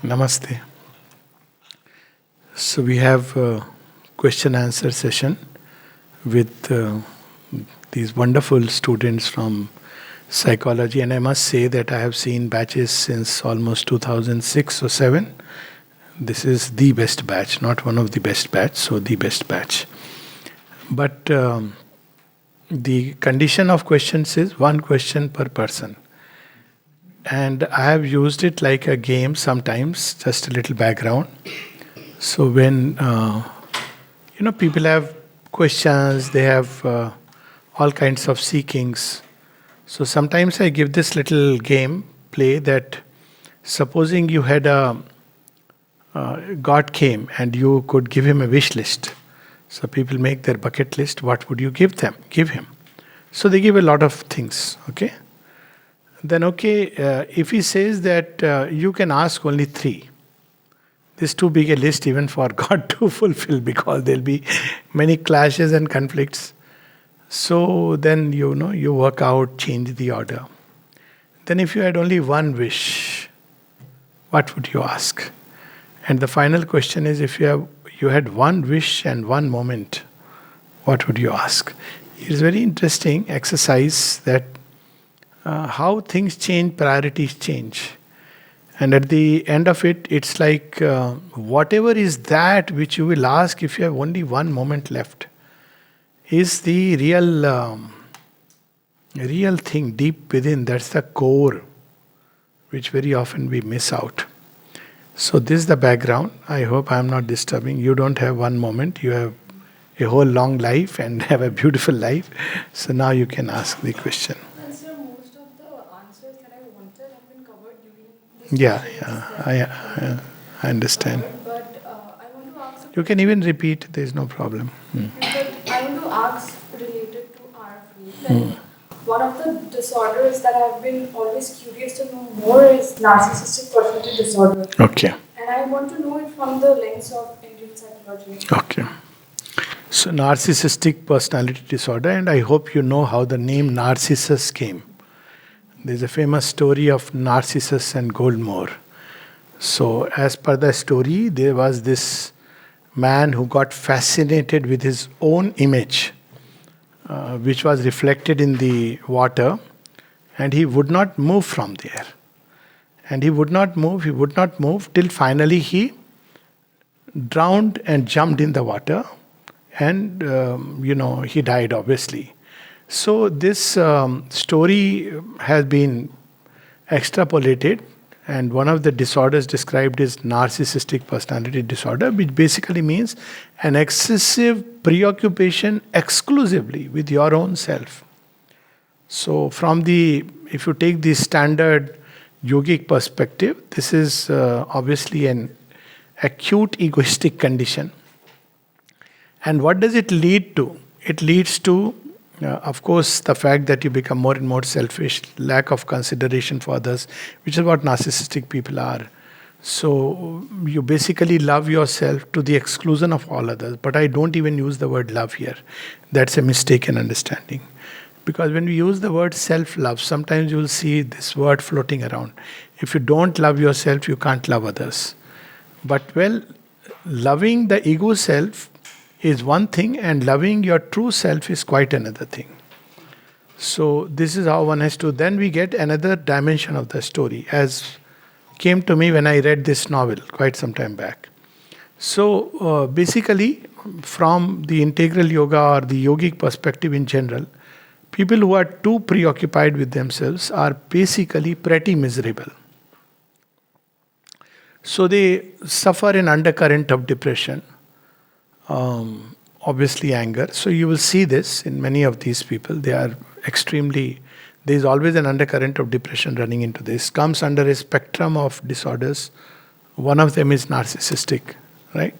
Namaste. So we have a question answer session with these wonderful students from psychology, and I must say that I have seen batches since almost 2006 or 7. This is the best batch, not one of the best batch, so the best batch. But the condition of questions is one question per person. And I have used it like a game sometimes, just a little background. So when people have questions, they have all kinds of seekings. So sometimes I give this little game play that supposing you had God came and you could give him a wish list. So people make their bucket list. What would you give him? So they give a lot of things. Okay. Then if he says that you can ask only 3. This is too big a list even for God to fulfill, because there'll be many clashes and conflicts. So then you work out, change the order. Then if you had only one wish, what would you ask? And the final question is, if you had one wish and one moment, what would you ask? It's very interesting exercise that how things change, priorities change. And at the end of it, it's like whatever is that which you will ask if you have only one moment left is the real thing deep within. That's the core, which very often we miss out. So this is the background. I hope I am not disturbing. You don't have one moment. You have a whole long life and have a beautiful life. So now you can ask the question. Sir, most of the answers that I wanted have been covered during this I understand. But I want to ask. You can even repeat. There is no problem. But I want to ask related to our field. One of the disorders that I've been always curious to know more is narcissistic personality disorder. Okay. And I want to know it from the lens of Indian psychology. Okay. So narcissistic personality disorder, and I hope you know how the name Narcissus came. There's a famous story of Narcissus and Goldmore. So as per the story, there was this man who got fascinated with his own image, which was reflected in the water, and he would not move from there. And he would not move till finally he drowned and jumped in the water, and he died, obviously. So this story has been extrapolated, and one of the disorders described is narcissistic personality disorder, which basically means an excessive preoccupation exclusively with your own self. So if you take the standard yogic perspective, this is obviously an acute egoistic condition. And what does it lead to? It leads to, of course, the fact that you become more and more selfish, lack of consideration for others, which is what narcissistic people are. So you basically love yourself to the exclusion of all others. But I don't even use the word love here. That's a mistaken understanding. Because when we use the word self-love, sometimes you will see this word floating around. If you don't love yourself, you can't love others. But loving the ego self is one thing, and loving your true self is quite another thing. So this is how one has to. Then we get another dimension of the story, as came to me when I read this novel quite some time back. So basically, from the integral yoga or the yogic perspective in general, people who are too preoccupied with themselves are basically pretty miserable. So they suffer an undercurrent of depression. Obviously anger. So you will see this in many of these people. They are there is always an undercurrent of depression running into this. Comes under a spectrum of disorders. One of them is narcissistic, right?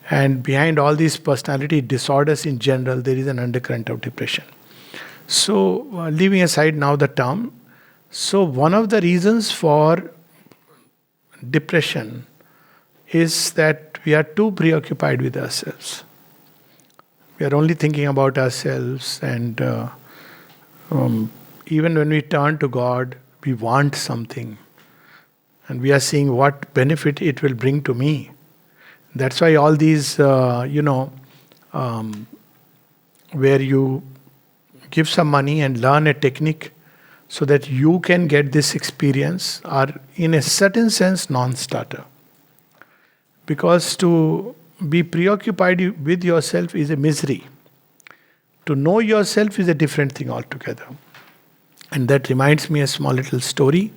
And behind all these personality disorders in general, there is an undercurrent of depression. So leaving aside now the term, so one of the reasons for depression is that we are too preoccupied with ourselves. We are only thinking about ourselves, and even when we turn to God, we want something. And we are seeing what benefit it will bring to me. That's why all these, where you give some money and learn a technique so that you can get this experience, are in a certain sense non-starter. Because to be preoccupied with yourself is a misery. To know yourself is a different thing altogether. And that reminds me a small little story.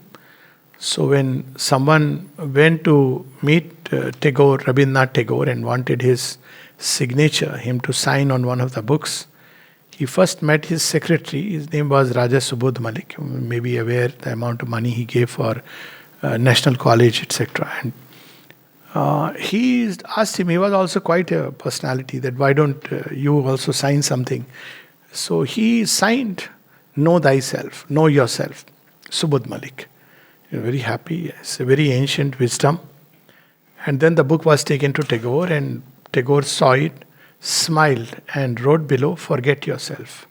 So when someone went to meet Tagore, Rabindranath Tagore, and wanted his signature, him to sign on one of the books, he first met his secretary. His name was Raja Subodh Malik. You may be aware the amount of money he gave for National College, etc. And he asked him, he was also quite a personality, that why don't you also sign something? So he signed, Know Thyself, Know Yourself, Subodh Malik. You're very happy. It's a very ancient wisdom. And then the book was taken to Tagore, and Tagore saw it, smiled, and wrote below, forget yourself.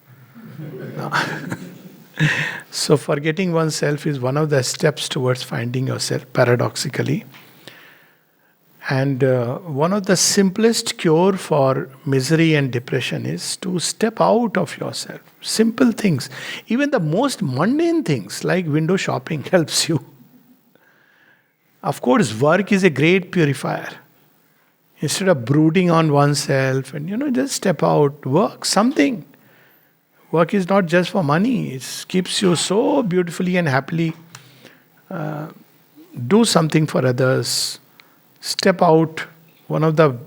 So forgetting oneself is one of the steps towards finding yourself, paradoxically. And one of the simplest cure for misery and depression is to step out of yourself. Simple things. Even the most mundane things like window shopping helps you. Of course, work is a great purifier. Instead of brooding on oneself and just step out, work something. Work is not just for money. It keeps you so beautifully and happily. Do something for others. Step out. One of the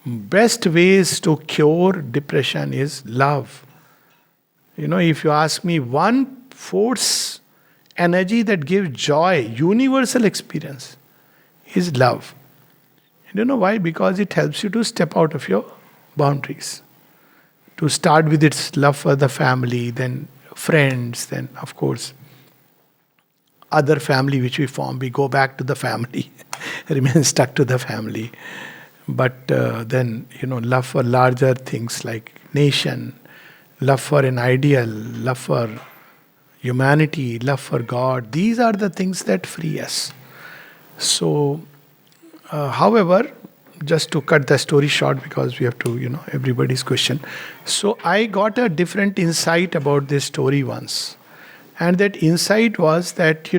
best ways to cure depression is love. If you ask me one force, energy that gives joy, universal experience, is love. You know why? Because it helps you to step out of your boundaries. To start with its love for the family, then friends, then of course other family which we form. We go back to the family, remain stuck to the family. But then, love for larger things like nation, love for an ideal, love for humanity, love for God. These are the things that free us. So, however, just to cut the story short, because we have to, everybody's question. So I got a different insight about this story once. And that insight was that,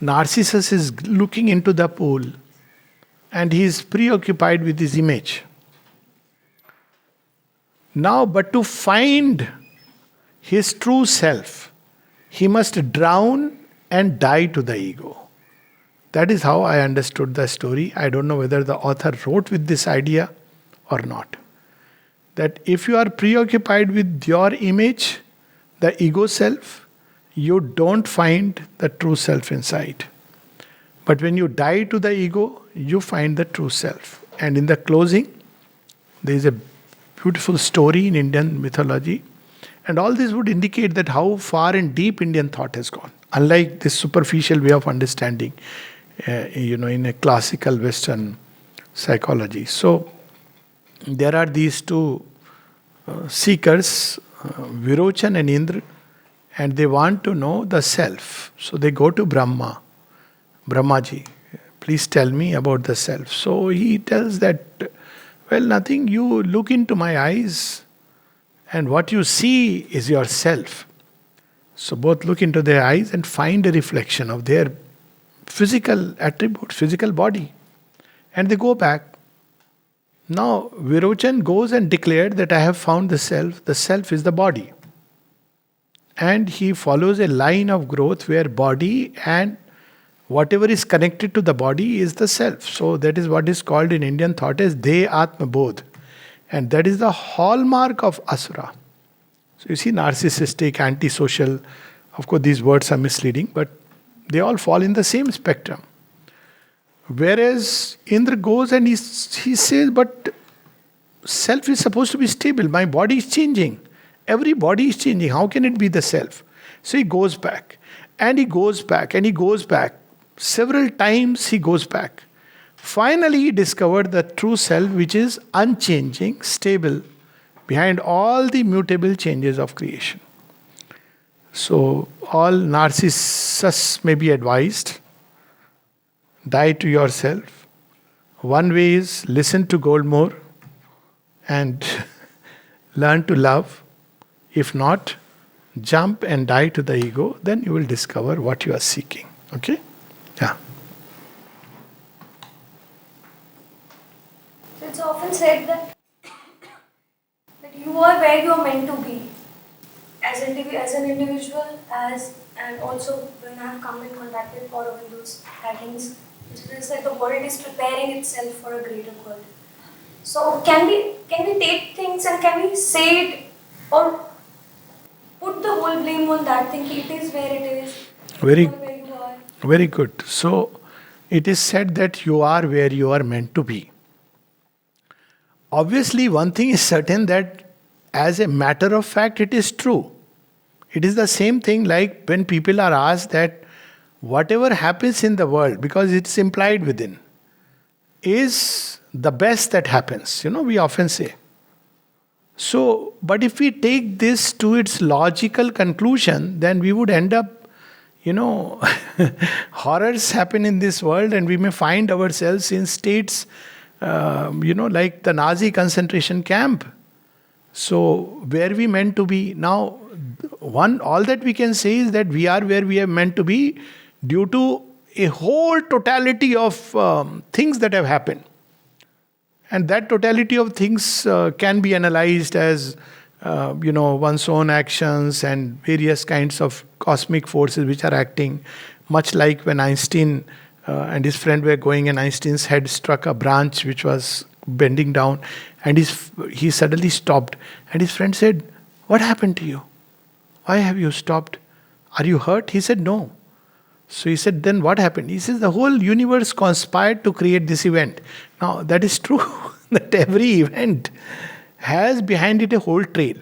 Narcissus is looking into the pool and he is preoccupied with his image. Now, but to find his true self, he must drown and die to the ego. That is how I understood the story. I don't know whether the author wrote with this idea or not. That if you are preoccupied with your image, the ego self, you don't find the true self inside. But when you die to the ego, you find the true self. And in the closing, there is a beautiful story in Indian mythology. And all this would indicate that how far and deep Indian thought has gone. Unlike this superficial way of understanding, in a classical Western psychology. So, there are these two seekers, Virochan and Indra, and they want to know the self. So, they go to Brahmaji, please tell me about the self. So, he tells that, well, nothing, you look into my eyes, and what you see is yourself. So, both look into their eyes and find a reflection of their physical attributes, physical body. And they go back. Now, Virochan goes and declared that I have found the self. The self is the body. And he follows a line of growth where body and whatever is connected to the body is the self. So that is what is called in Indian thought as De Atma Bodh. And that is the hallmark of Asura. So you see, narcissistic, antisocial, of course these words are misleading, but they all fall in the same spectrum. Whereas Indra goes and he says, but self is supposed to be stable. My body is changing. Every body is changing. How can it be the self? So he goes back. And he goes back. And he goes back. Several times he goes back. Finally he discovered the true self, which is unchanging, stable, behind all the mutable changes of creation. So all Narcissus may be advised die to yourself. One way is listen to Goldmore and learn to love. If not, jump and die to the ego, then you will discover what you are seeking. Okay? Yeah. So it's often said that you are where you are meant to be as an individual, and also when I have come in contact with Aurobindo's writings, it says that the world is preparing itself for a greater world. So can we take things and can we say it or put the whole blame on that, thinking it is where it is, Very, you are where you are? very good. So, it is said that you are where you are meant to be. Obviously, one thing is certain, that as a matter of fact, it is true. It is the same thing like when people are asked that whatever happens in the world, because it's implied within, is the best that happens. We often say. So, but if we take this to its logical conclusion, then we would end up, horrors happen in this world, and we may find ourselves in states, like the Nazi concentration camp. So, where we meant to be now, all that we can say is that we are where we are meant to be due to a whole totality of things that have happened. And that totality of things can be analyzed as, one's own actions and various kinds of cosmic forces which are acting, much like when Einstein and his friend were going, and Einstein's head struck a branch which was bending down, and he suddenly stopped. And his friend said, "What happened to you? Why have you stopped? Are you hurt?" He said, "No." So he said, "Then what happened?" He says, "The whole universe conspired to create this event." Now, that is true, that every event has behind it a whole trail.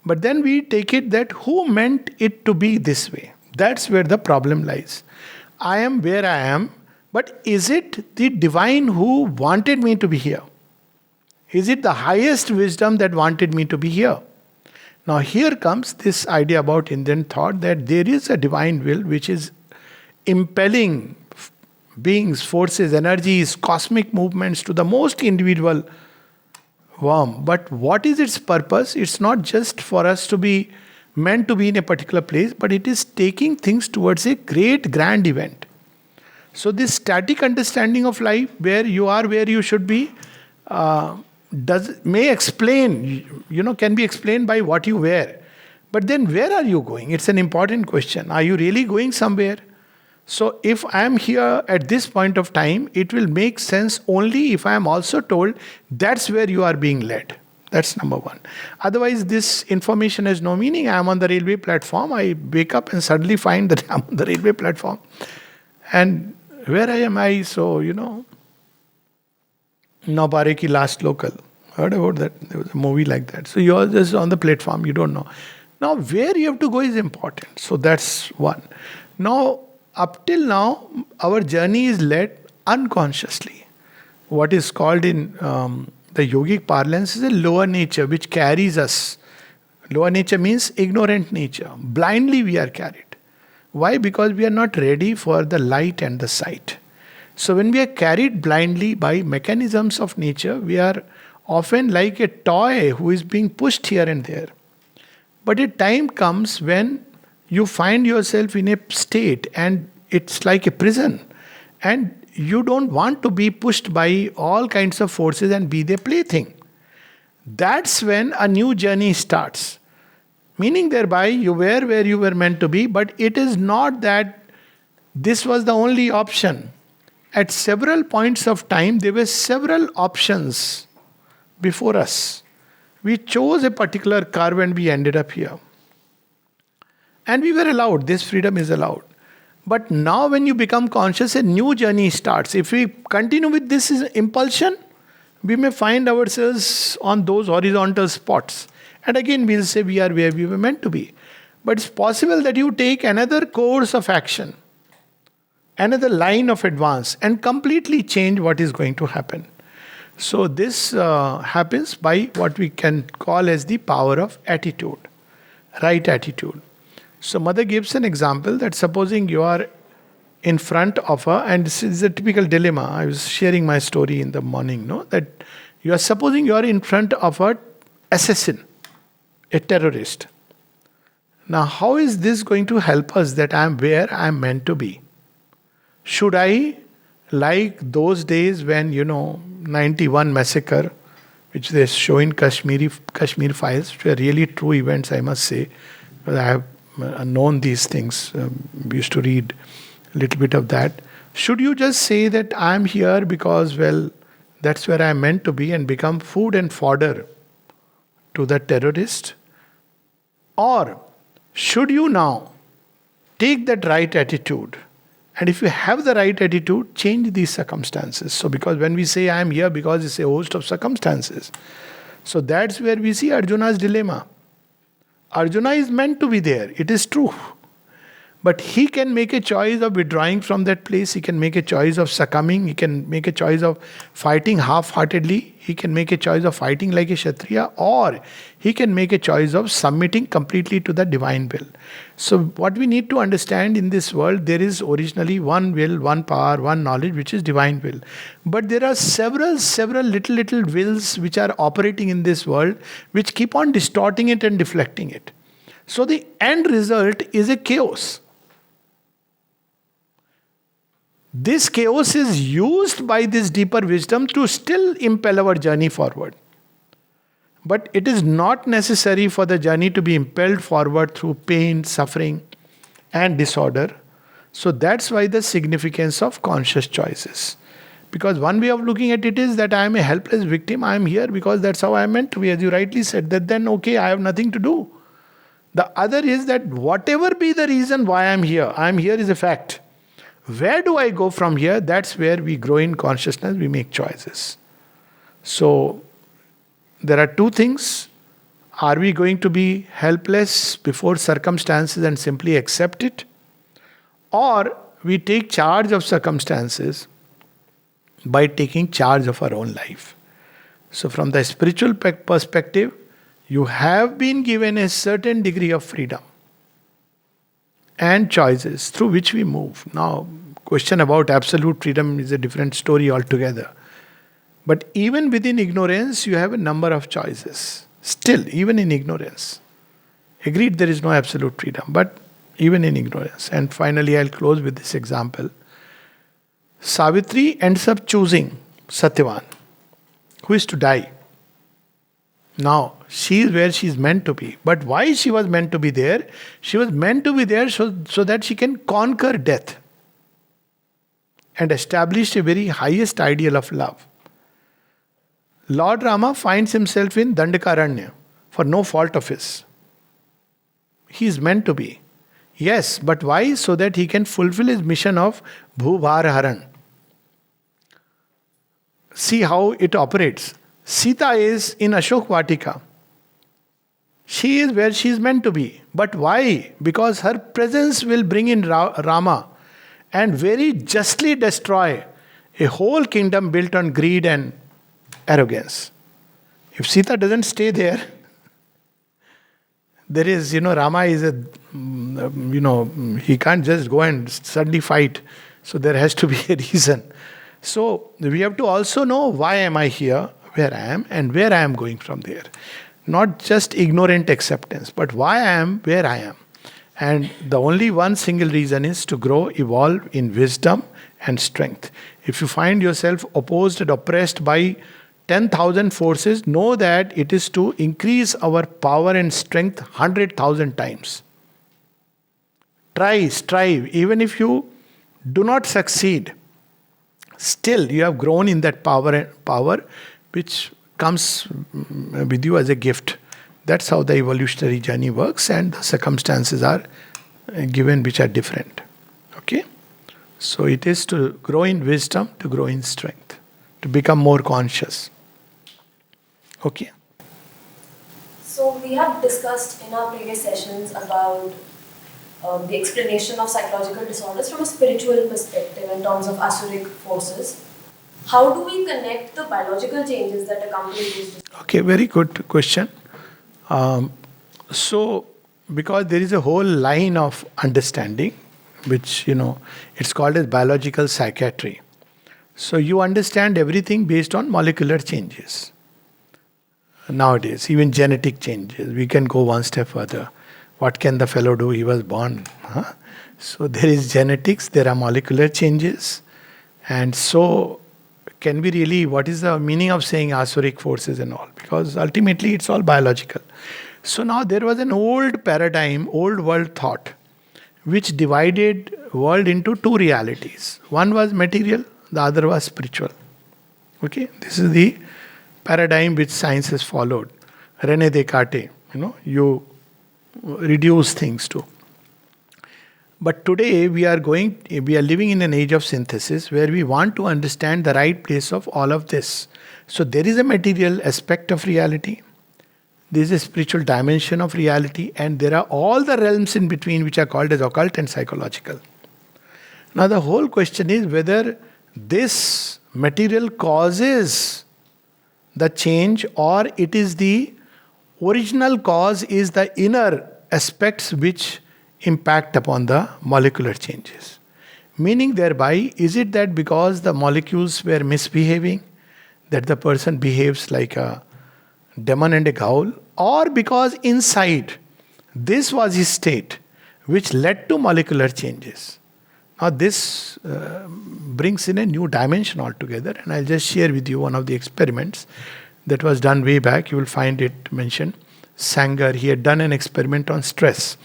But then we take it that who meant it to be this way? That's where the problem lies. I am where I am, but is it the divine who wanted me to be here? Is it the highest wisdom that wanted me to be here? Now, here comes this idea about Indian thought that there is a divine will which is impelling beings, forces, energies, cosmic movements to the most individual form. But what is its purpose? It's not just for us to be meant to be in a particular place, but it is taking things towards a great grand event. So this static understanding of life, where you are where you should be, may explain, can be explained by what you wear. But then where are you going? It's an important question. Are you really going somewhere? So if I am here at this point of time, it will make sense only if I am also told that's where you are being led. That's number one. Otherwise, this information has no meaning. I am on the railway platform. I wake up and suddenly find that I am on the railway platform. And where am I? So, Naubare ki last local. Heard about that? There was a movie like that. So you are just on the platform. You don't know. Now, where you have to go is important. So that's one. Now, up till now, our journey is led unconsciously. What is called in the yogic parlance is a lower nature which carries us. Lower nature means ignorant nature. Blindly we are carried. Why? Because we are not ready for the light and the sight. So when we are carried blindly by mechanisms of nature, we are often like a toy who is being pushed here and there. But a time comes when you find yourself in a state and it's like a prison. And you don't want to be pushed by all kinds of forces and be their plaything. That's when a new journey starts. Meaning thereby you were where you were meant to be, but it is not that this was the only option. At several points of time, there were several options before us. We chose a particular curve and we ended up here. And we were allowed, this freedom is allowed. But now when you become conscious, a new journey starts. If we continue with this impulsion, we may find ourselves on those horizontal spots. And again, we'll say we are where we were meant to be. But it's possible that you take another course of action, another line of advance, and completely change what is going to happen. So this happens by what we can call as the power of attitude, right attitude. So Mother gives an example that supposing you are in front of her, and this is a typical dilemma. I was sharing my story in the morning, no? That you are supposing you are in front of a assassin, a terrorist. Now, how is this going to help us that I am where I am meant to be? Should I, like those days when, 91 massacre, which they show in Kashmir files, which were really true events, I must say, because I have known these things. We used to read a little bit of that. Should you just say that I am here because, well, that's where I am meant to be, and become food and fodder to the terrorist? Or should you now take that right attitude? And if you have the right attitude, change these circumstances. So, because when we say I am here because it's a host of circumstances. So that's where we see Arjuna's dilemma. Arjuna is meant to be there, it is true. But he can make a choice of withdrawing from that place. He can make a choice of succumbing. He can make a choice of fighting half-heartedly. He can make a choice of fighting like a Kshatriya. Or he can make a choice of submitting completely to the divine will. So what we need to understand in this world, there is originally one will, one power, one knowledge, which is divine will. But there are several little wills which are operating in this world, which keep on distorting it and deflecting it. So the end result is a chaos. This chaos is used by this deeper wisdom to still impel our journey forward. But it is not necessary for the journey to be impelled forward through pain, suffering, and disorder. So that's why the significance of conscious choices. Because one way of looking at it is that I am a helpless victim, I am here because that's how I am meant to be. As you rightly said, that then okay, I have nothing to do. The other is that whatever be the reason why I am here is a fact. Where do I go from here? That's where we grow in consciousness, we make choices. So, there are two things. Are we going to be helpless before circumstances and simply accept it? Or we take charge of circumstances by taking charge of our own life. So, from the spiritual perspective, you have been given a certain degree of freedom and choices through which we move. Now, question about absolute freedom is a different story altogether. But even within ignorance, you have a number of choices. Still, even in ignorance. Agreed, there is no absolute freedom, but even in ignorance. And finally, I'll close with this example. Savitri ends up choosing Satyavan, who is to die. Now, she is where she is meant to be. But why she was meant to be there? She was meant to be there so that she can conquer death and establish a very highest ideal of love. Lord Rama finds himself in Dandakaranya for no fault of his. He is meant to be. Yes, but why? So that he can fulfill his mission of Bhubhar Haran. See how it operates. Sita is in Ashok Vatika. She is where she is meant to be. But why? Because her presence will bring in Rama and very justly destroy a whole kingdom built on greed and arrogance. If Sita doesn't stay there, there is, Rama is he can't just go and suddenly fight. So there has to be a reason. So we have to also know why am I here, where I am, and where I am going from there. Not just ignorant acceptance, but why I am where I am. And the only one single reason is to grow, evolve in wisdom and strength. If you find yourself opposed and oppressed by 10,000 forces, know that it is to increase our power and strength 100,000 times. Try, strive, even if you do not succeed, still you have grown in that power which comes with you as a gift. That's how the evolutionary journey works, and the circumstances are given which are different. Okay? So it is to grow in wisdom, to grow in strength, to become more conscious. Okay? So we have discussed in our previous sessions about the explanation of psychological disorders from a spiritual perspective in terms of asuric forces. How do we connect the biological changes that accompany these disorders? Okay, very good question. So, because there is a whole line of understanding which, it's called as biological psychiatry. So you understand everything based on molecular changes. Nowadays, even genetic changes, we can go one step further. What can the fellow do? He was born. Huh? So there is genetics, there are molecular changes. And so, can we really, what is the meaning of saying Asuric forces and all? Because ultimately it's all biological. So now there was an old paradigm, old world thought, which divided world into two realities. One was material, the other was spiritual. Okay, this is the paradigm which science has followed. René Descartes, you reduce things to. But today we are living in an age of synthesis where we want to understand the right place of all of this. So there is a material aspect of reality, there is a spiritual dimension of reality, and there are all the realms in between which are called as occult and psychological. Now the whole question is whether this material causes the change, or it is the original cause is the inner aspects which impact upon the molecular changes. Meaning thereby, is it that because the molecules were misbehaving, that the person behaves like a demon and a ghoul, or because inside this was his state which led to molecular changes? Now this brings in a new dimension altogether, and I'll just share with you one of the experiments that was done way back. You will find it mentioned. Sanger, he had done an experiment on stress.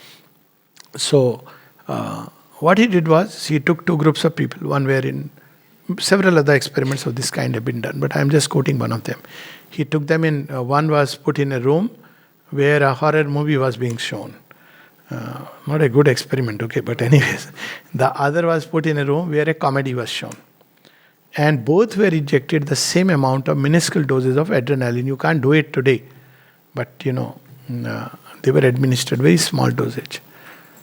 So what he did was, he took two groups of people. One were in, several other experiments of this kind have been done, but I'm just quoting one of them. He took them in, one was put in a room where a horror movie was being shown. Not a good experiment, okay, but anyways. The other was put in a room where a comedy was shown. And both were injected the same amount of minuscule doses of adrenaline. You can't do it today. But, they were administered very small dosage.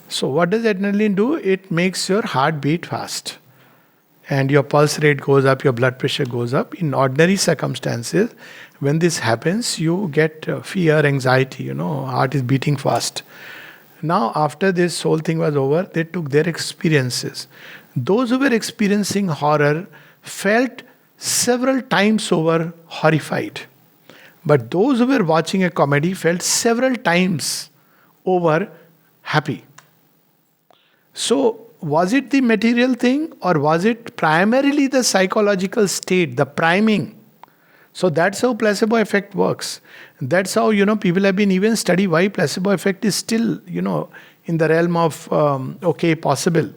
So what does adrenaline do? It makes your heart beat fast. And your pulse rate goes up, your blood pressure goes up. In ordinary circumstances, when this happens, you get fear, anxiety, heart is beating fast. Now, after this whole thing was over, they took their experiences. Those who were experiencing horror felt several times over horrified. But those who were watching a comedy felt several times over happy. So, was it the material thing, or was it primarily the psychological state, the priming? So that's how placebo effect works. That's how, people have been even study why placebo effect is still, in the realm of, possible.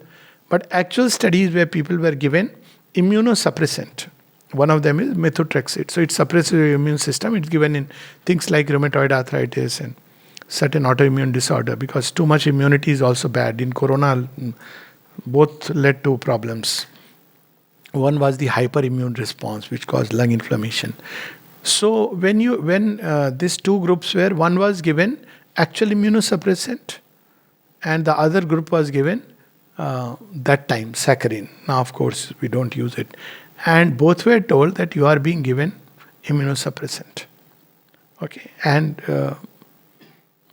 But actual studies where people were given immunosuppressant. One of them is methotrexate. So it suppresses your immune system. It's given in things like rheumatoid arthritis and certain autoimmune disorder, because too much immunity is also bad. In corona, both led to problems. One was the hyperimmune response, which caused lung inflammation. So when these two groups were, one was given actual immunosuppressant, and the other group was given that time saccharin. Now, of course, we don't use it. And both were told that you are being given immunosuppressant. Okay, and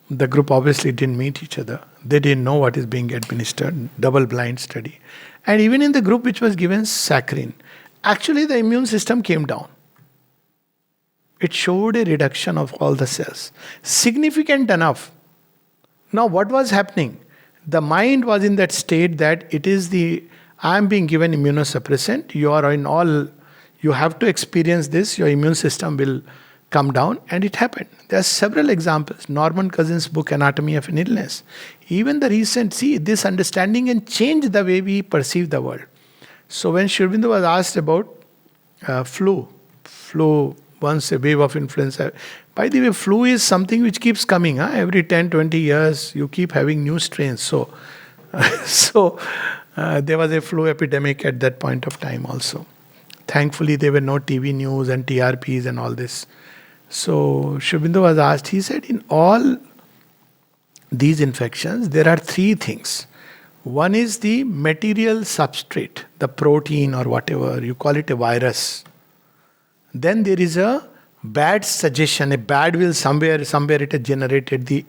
the group obviously didn't meet each other. They didn't know what is being administered. Double-blind study. And even in the group which was given saccharin, actually the immune system came down. It showed a reduction of all the cells. Significant enough. Now what was happening? The mind was in that state that I am being given immunosuppressant. You have to experience this. Your immune system will come down, and it happened. There are several examples. Norman Cousin's book, Anatomy of an Illness. Even the recent, this understanding can change the way we perceive the world. So when Sri Aurobindo was asked about flu, once a wave of influenza. By the way, flu is something which keeps coming. Every 10, 20 years, you keep having new strains. So there was a flu epidemic at that point of time also. Thankfully, there were no TV news and TRPs and all this. So Sri Aurobindo was asked, he said, in all these infections, there are three things. One is the material substrate, the protein or whatever, you call it a virus. Then there is a bad suggestion, a bad will somewhere it has generated the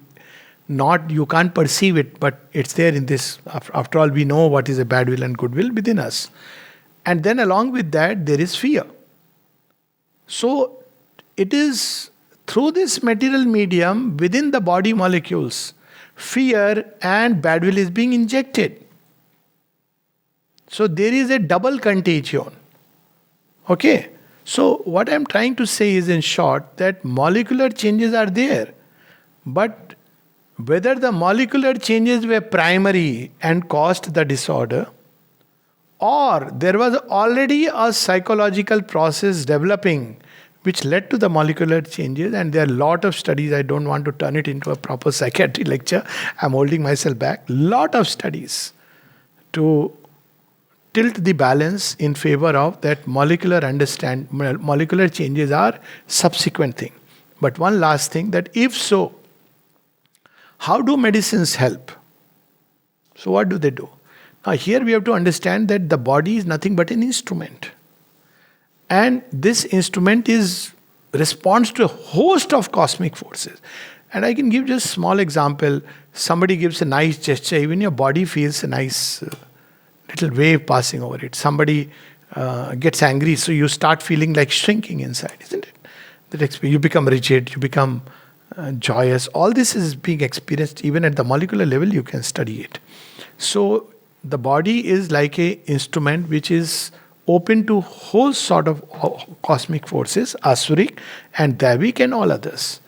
Not, you can't perceive it, but it's there in this. After all, we know what is a bad will and good will within us. And then along with that, there is fear. So it is through this material medium within the body molecules, fear and bad will is being injected. So there is a double contagion. Okay? So what I'm trying to say is, in short, that molecular changes are there. But whether the molecular changes were primary and caused the disorder, or there was already a psychological process developing which led to the molecular changes, and there are a lot of studies. I don't want to turn it into a proper psychiatry lecture. I'm holding myself back. Lot of studies to tilt the balance in favor of that molecular changes are subsequent thing. But one last thing, that if so, how do medicines help? So what do they do? Now here we have to understand that the body is nothing but an instrument. And this instrument responds to a host of cosmic forces. And I can give just a small example. Somebody gives a nice gesture, even your body feels a nice little wave passing over it. Somebody gets angry, so you start feeling like shrinking inside, isn't it? You become rigid, you become joyous. All this is being experienced even at the molecular level. You can study it. So the body is like a instrument which is open to whole sort of cosmic forces, Asuric and Daivik and all others.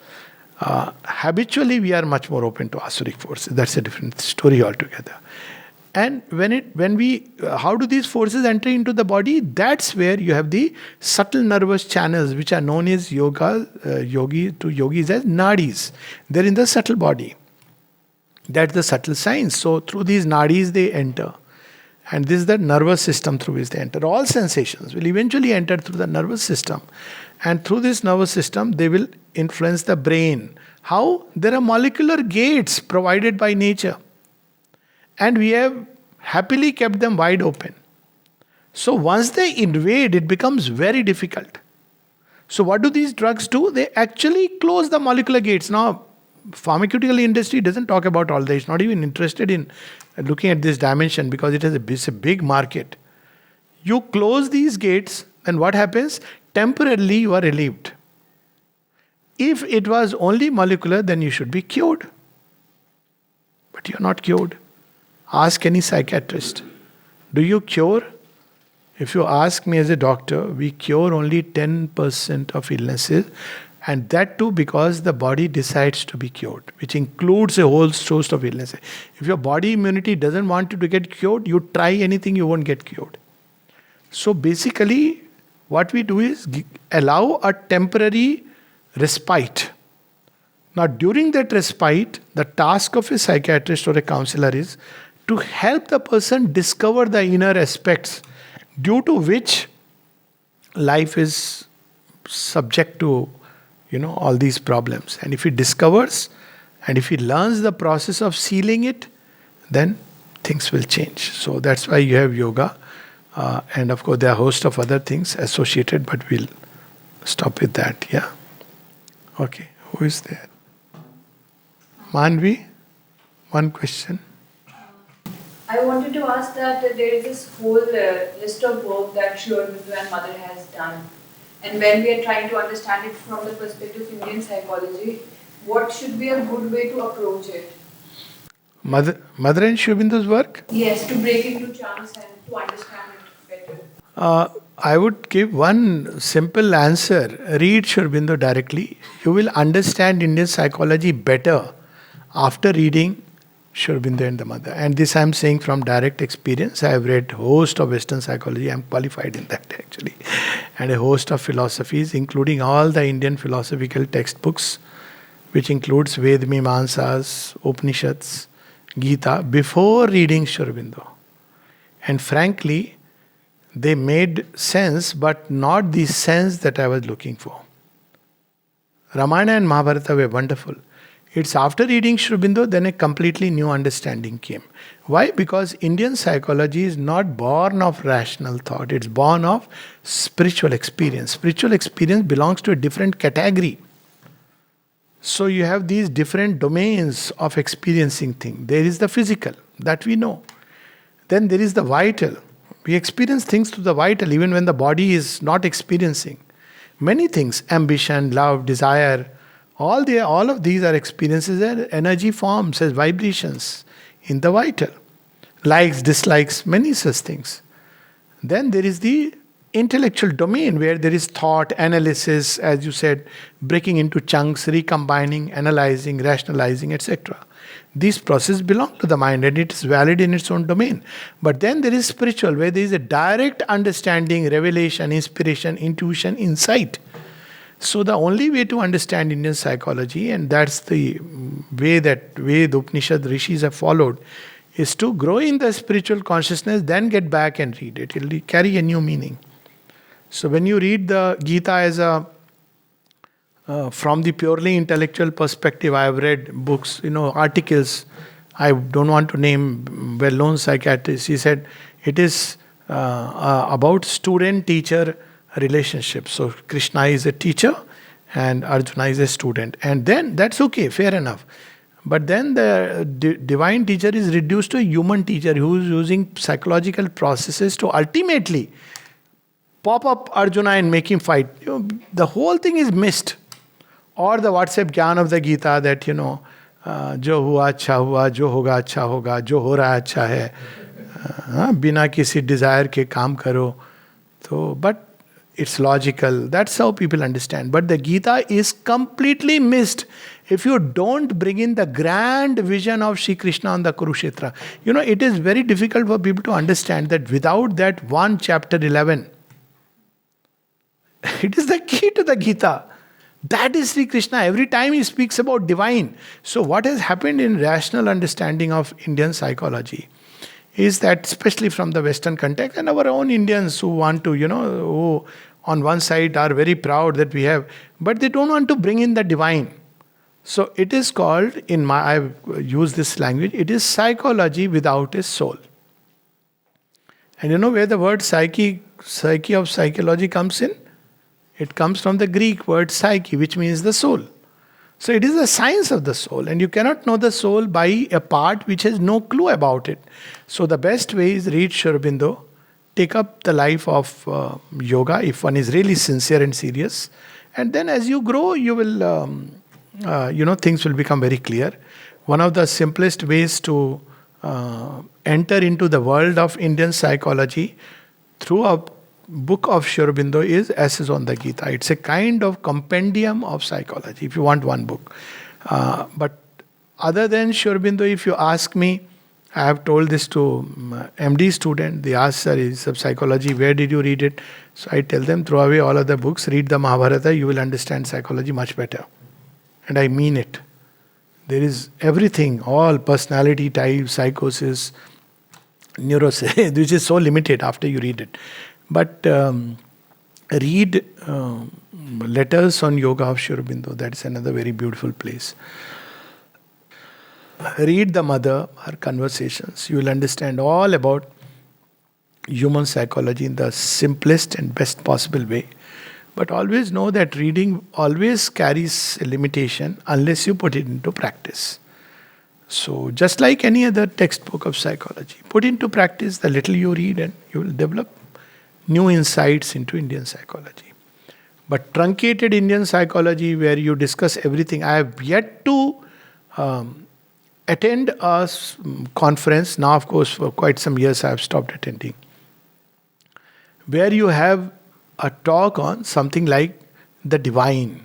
Habitually, we are much more open to Asuric forces. That's a different story altogether. And how do these forces enter into the body? That's where you have the subtle nervous channels, which are known as yogis as nadis. They're in the subtle body. That's the subtle science. So through these nadis they enter. And this is the nervous system through which they enter. All sensations will eventually enter through the nervous system. And through this nervous system, they will influence the brain. How? There are molecular gates provided by nature. And we have happily kept them wide open. So once they invade, it becomes very difficult. So what do these drugs do? They actually close the molecular gates. Now, pharmaceutical industry doesn't talk about all that. It's not even interested in looking at this dimension because it's a big market. You close these gates, then what happens? Temporarily you are relieved. If it was only molecular, then you should be cured. But you're not cured. Ask any psychiatrist. Do you cure? If you ask me as a doctor, we cure only 10% of illnesses. And that too because the body decides to be cured, which includes a whole host of illnesses. If your body immunity doesn't want you to get cured, you try anything, you won't get cured. So basically, what we do is allow a temporary respite. Now, during that respite, the task of a psychiatrist or a counselor is to help the person discover the inner aspects due to which life is subject to all these problems. And if he discovers and if he learns the process of sealing it, then things will change. So that's why you have yoga. And of course, there are a host of other things associated, but we'll stop with that. Yeah. Okay. Who is there? Manvi? One question. I wanted to ask that there is this whole list of work that Sri Aurobindo and Mother has done. And when we are trying to understand it from the perspective of Indian psychology, what should be a good way to approach it? Mother and Sri Aurobindo's work? Yes, to break into chunks and to understand it better. I would give one simple answer. Read Sri Aurobindo directly. You will understand Indian psychology better after reading Sri Aurobindo and the Mother. And this I am saying from direct experience. I have read a host of Western psychology. I am qualified in that actually. And a host of philosophies, including all the Indian philosophical textbooks, which includes Ved Mimamsas, Upanishads, Gita, before reading Sri Aurobindo. And frankly, they made sense, but not the sense that I was looking for. Ramayana and Mahabharata were wonderful. It's after reading Sri Aurobindo, then a completely new understanding came. Why? Because Indian psychology is not born of rational thought. It's born of spiritual experience. Spiritual experience belongs to a different category. So you have these different domains of experiencing things. There is the physical, that we know. Then there is the vital. We experience things through the vital, even when the body is not experiencing. Many things, ambition, love, desire, all of these are experiences and energy forms as vibrations in the vital. Likes, dislikes, many such things. Then there is the intellectual domain where there is thought, analysis, as you said, breaking into chunks, recombining, analyzing, rationalizing, etc. These processes belong to the mind and it is valid in its own domain. But then there is spiritual, where there is a direct understanding, revelation, inspiration, intuition, insight. So the only way to understand Indian psychology, and that's the way the Upanishad rishis have followed, is to grow in the spiritual consciousness, then get back and read it. It will carry a new meaning. So when you read the Gita as from the purely intellectual perspective, I have read books, articles. I don't want to name well-known psychiatrists. He said it is about student-teacher relationship. So Krishna is a teacher and Arjuna is a student. And then that's okay, fair enough. But then the divine teacher is reduced to a human teacher who is using psychological processes to ultimately pop up Arjuna and make him fight. The whole thing is missed. Or the WhatsApp Gyan of the Gita that, jo hua acha hua, jo hoga acha hoga, jo ho raha acha hai. Bina kisi desire ke kaam karo. So, but it's logical. That's how people understand. But the Gita is completely missed if you don't bring in the grand vision of Sri Krishna on the Kurukshetra. It is very difficult for people to understand that without that one chapter 11, it is the key to the Gita. That is Sri Krishna. Every time he speaks about divine. So what has happened in rational understanding of Indian psychology is that, especially from the Western context, and our own Indians who want to, who on one side are very proud that we have, but they don't want to bring in the divine. So it is called, I've used this language, it is psychology without a soul. And you know where the word psyche of psychology comes in? It comes from the Greek word psyche, which means the soul. So it is the science of the soul, and you cannot know the soul by a part which has no clue about it. So the best way is read Sri Aurobindo, take up the life of yoga if one is really sincere and serious, and then as you grow, you will, things will become very clear. One of the simplest ways to enter into the world of Indian psychology through a book of Sri Aurobindo is Essays on the Gita. It's a kind of compendium of psychology, if you want one book. But other than Sri Aurobindo, if you ask me, I have told this to MD student, they ask, sir, is of psychology, where did you read it? So I tell them, throw away all other books, read the Mahabharata, you will understand psychology much better. And I mean it. There is everything, all personality types, psychosis, neuroscience, which is so limited after you read it. But read letters on yoga of Sri Aurobindo. That's another very beautiful place. Read the mother, her conversations. You will understand all about human psychology in the simplest and best possible way. But always know that reading always carries a limitation unless you put it into practice. So just like any other textbook of psychology, put into practice the little you read and you will develop new insights into Indian psychology. But truncated Indian psychology where you discuss everything, I have yet to attend a conference. Now, of course, for quite some years I have stopped attending, where you have a talk on something like the divine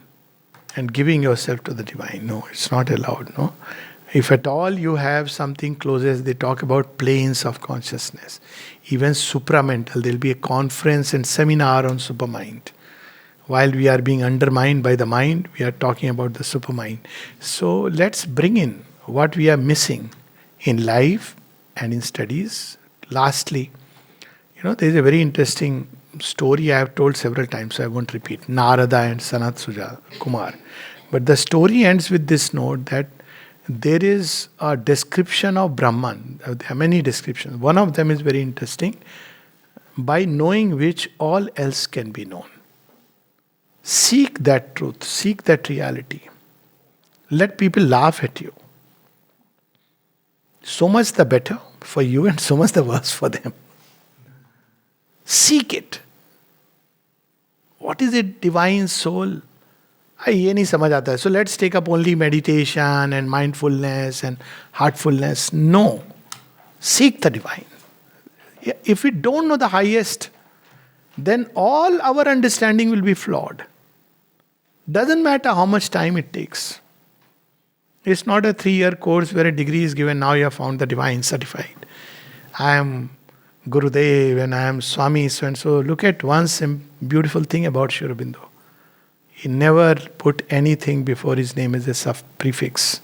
and giving yourself to the divine. No, it's not allowed. No. If at all you have something close, as they talk about planes of consciousness, even supramental, there will be a conference and seminar on supermind. While we are being undermined by the mind, we are talking about the supermind. So let's bring in what we are missing in life and in studies. Lastly, there is a very interesting story I have told several times, so I won't repeat. Narada and Sanat Suja Kumar. But the story ends with this note that there is a description of Brahman. There are many descriptions. One of them is very interesting. By knowing which all else can be known. Seek that truth. Seek that reality. Let people laugh at you. So much the better for you and so much the worse for them. Seek it. What is it, divine soul? ये नहीं समझ आता है. So let's take up only meditation and mindfulness and heartfulness. No. Seek the divine. If we don't know the highest, then all our understanding will be flawed. Doesn't matter how much time it takes. It's not a 3-year course where a degree is given, now you have found the divine certified. I am Gurudev and I am Swami so and so. Look at one beautiful thing about Sri Aurobindo. He never put anything before his name as a prefix.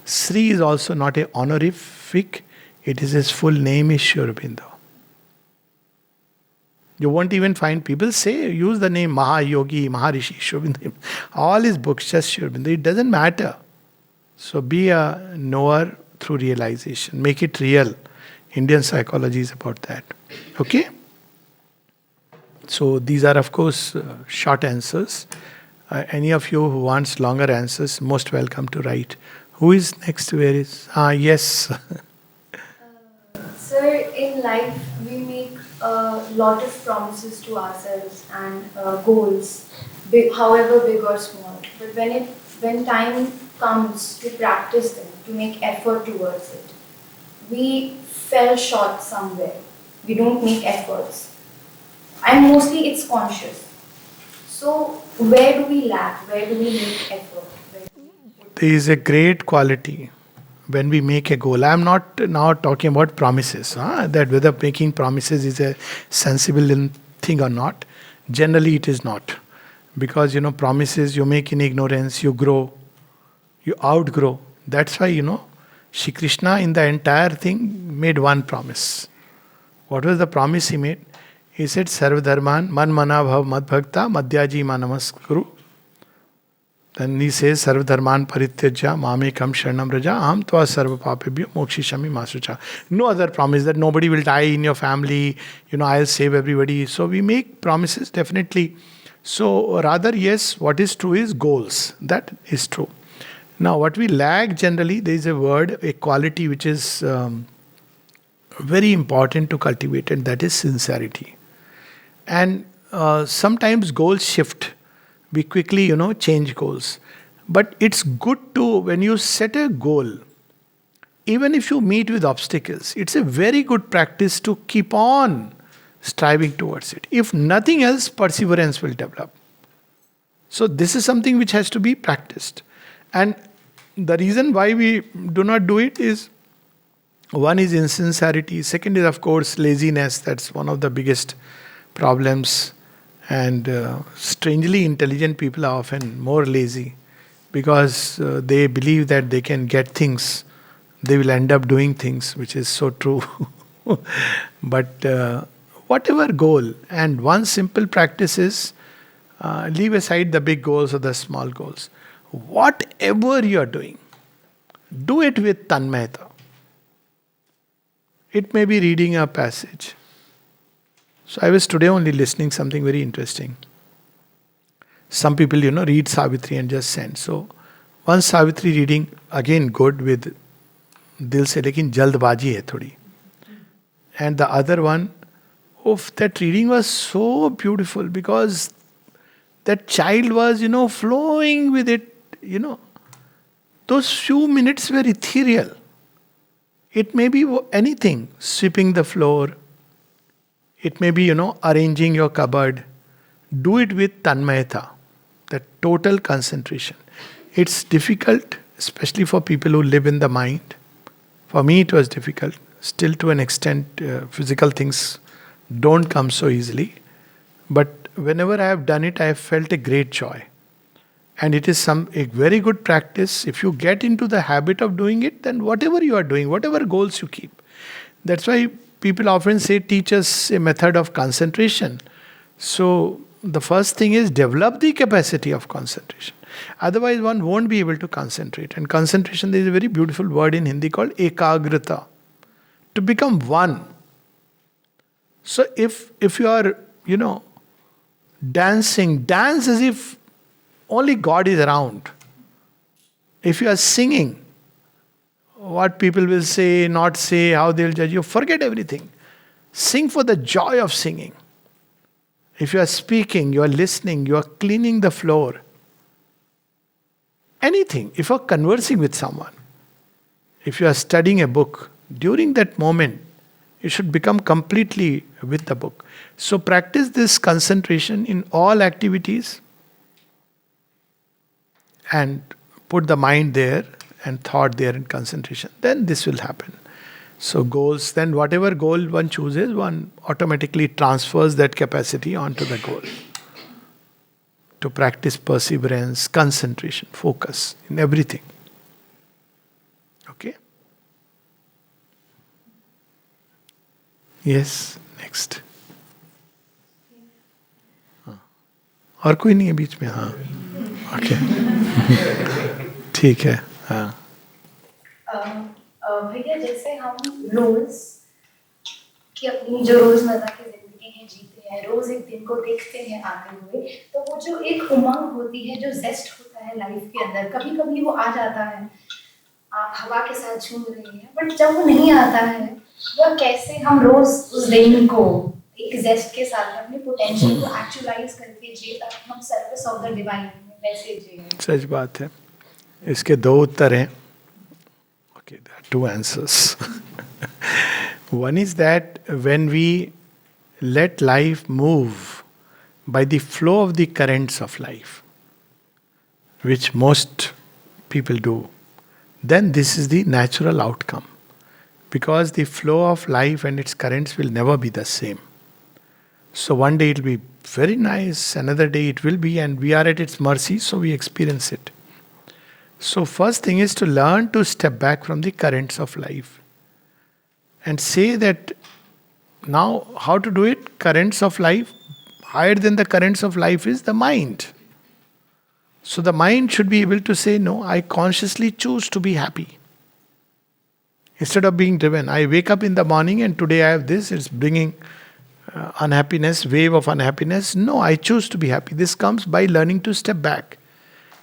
Sri is also not a honorific, it is his full name is Sri Aurobindo. You won't even find people use the name Mahayogi, Maharishi, Sri Aurobindo. All his books just Sri Aurobindo. It doesn't matter. So be a knower through realization. Make it real. Indian psychology is about that. Okay? So these are of course short answers. Any of you who wants longer answers, most welcome to write. Who is next? Where is? Yes. Sir, in life we make a lot of promises to ourselves and goals, however big or small. But when time comes to practice them, to make effort towards it, we fell short somewhere. We don't make efforts. And mostly it's conscious. So where do we lack? Where do we make effort? There is a great quality when we make a goal. I am not now talking about promises, that whether making promises is a sensible thing or not. Generally it is not. Because promises you make in ignorance, you grow, you outgrow. That's why Shri Krishna in the entire thing made one promise. What was the promise he made? He said, Sarva Dharman, Man Mana Bhav Mad Bhakta, Madhyaji Manamaskuru. Then he says, Sarva Dharman Parityajya, Mamekam Sharanam Raja, Aham Tva Sarva Papebhyo Mokshishami Masucha. No other promise that nobody will die in your family, I'll save everybody. So we make promises, definitely. So rather, yes, what is true is goals. That is true. Now, what we lack generally, there is a word, a quality which is very important to cultivate, and that is sincerity. And sometimes goals shift. We quickly, change goals. But it's good to, when you set a goal, even if you meet with obstacles, it's a very good practice to keep on striving towards it. If nothing else, perseverance will develop. So this is something which has to be practiced. And the reason why we do not do it is, one is insincerity, second is of course laziness. That's one of the biggest problems. And strangely intelligent people are often more lazy because they believe that they can get things. They will end up doing things, which is so true. But whatever goal, and one simple practice is leave aside the big goals or the small goals. Whatever you are doing, do it with tanmayata. It may be reading a passage. So I was today only listening something very interesting. Some people, read Savitri and just send. So one Savitri reading, again good with dil se, lekin jaldbaji hai thodi. And the other one, that reading was so beautiful because that child was, flowing with it, Those few minutes were ethereal. It may be anything, sweeping the floor. It may be, arranging your cupboard. Do it with tanmayata, that total concentration. It's difficult, especially for people who live in the mind. For me, it was difficult. Still, to an extent, physical things don't come so easily. But whenever I have done it, I have felt a great joy. And it is a very good practice. If you get into the habit of doing it, then whatever you are doing, whatever goals you keep. That's why people often say, teach us a method of concentration. So the first thing is develop the capacity of concentration. Otherwise, one won't be able to concentrate. And concentration, there is a very beautiful word in Hindi called ekagrata. To become one. So if you are, dancing, dance as if only God is around. If you are singing, what people will say, not say, how they will judge you, forget everything. Sing for the joy of singing. If you are speaking, you are listening, you are cleaning the floor. Anything. If you are conversing with someone, if you are studying a book, during that moment, you should become completely with the book. So practice this concentration in all activities and put the mind there and thought there in concentration. Then this will happen. So goals, then whatever goal one chooses, one automatically transfers that capacity onto the goal. To practice perseverance, concentration, focus in everything. Okay? Yes, next. और कोई नहीं है बीच में? हाँ, okay, ठीक है, हाँ. भैया जैसे हम रोज की अपनी जो रोजमर्रा की जिंदगी है जीते हैं, रोज एक दिन को देखते हैं आते हुए, तो वो जो एक उमंग होती है, जो जेस्ट होता है लाइफ के अंदर, कभी कभी वो आ जाता है, आप हवा के साथ झूम रही हैं, बट जब वो नहीं आता है, वह कैसे हम रोज उस दिन को एक जेस्ट के साथ अपने पोटेंशियल को एक्चुअलाइज करके जिए ताकि हम सर्विस ऑफ द डिवाइन में वैसे जिए. सच बात है. इसके दो उत्तर हैं. Okay, there are two answers. One is that when we let life move by the flow of the currents of life, which most people do, then this is the natural outcome. Because the flow of life and its currents will never be the same. So one day it will be very nice, another day it will be, and we are at its mercy, so we experience it. So first thing is to learn to step back from the currents of life and say that now how to do it? Currents of life, higher than the currents of life is the mind. So the mind should be able to say, no, I consciously choose to be happy. Instead of being driven, I wake up in the morning and today I have this, it's bringing unhappiness, wave of unhappiness. No, I choose to be happy. This comes by learning to step back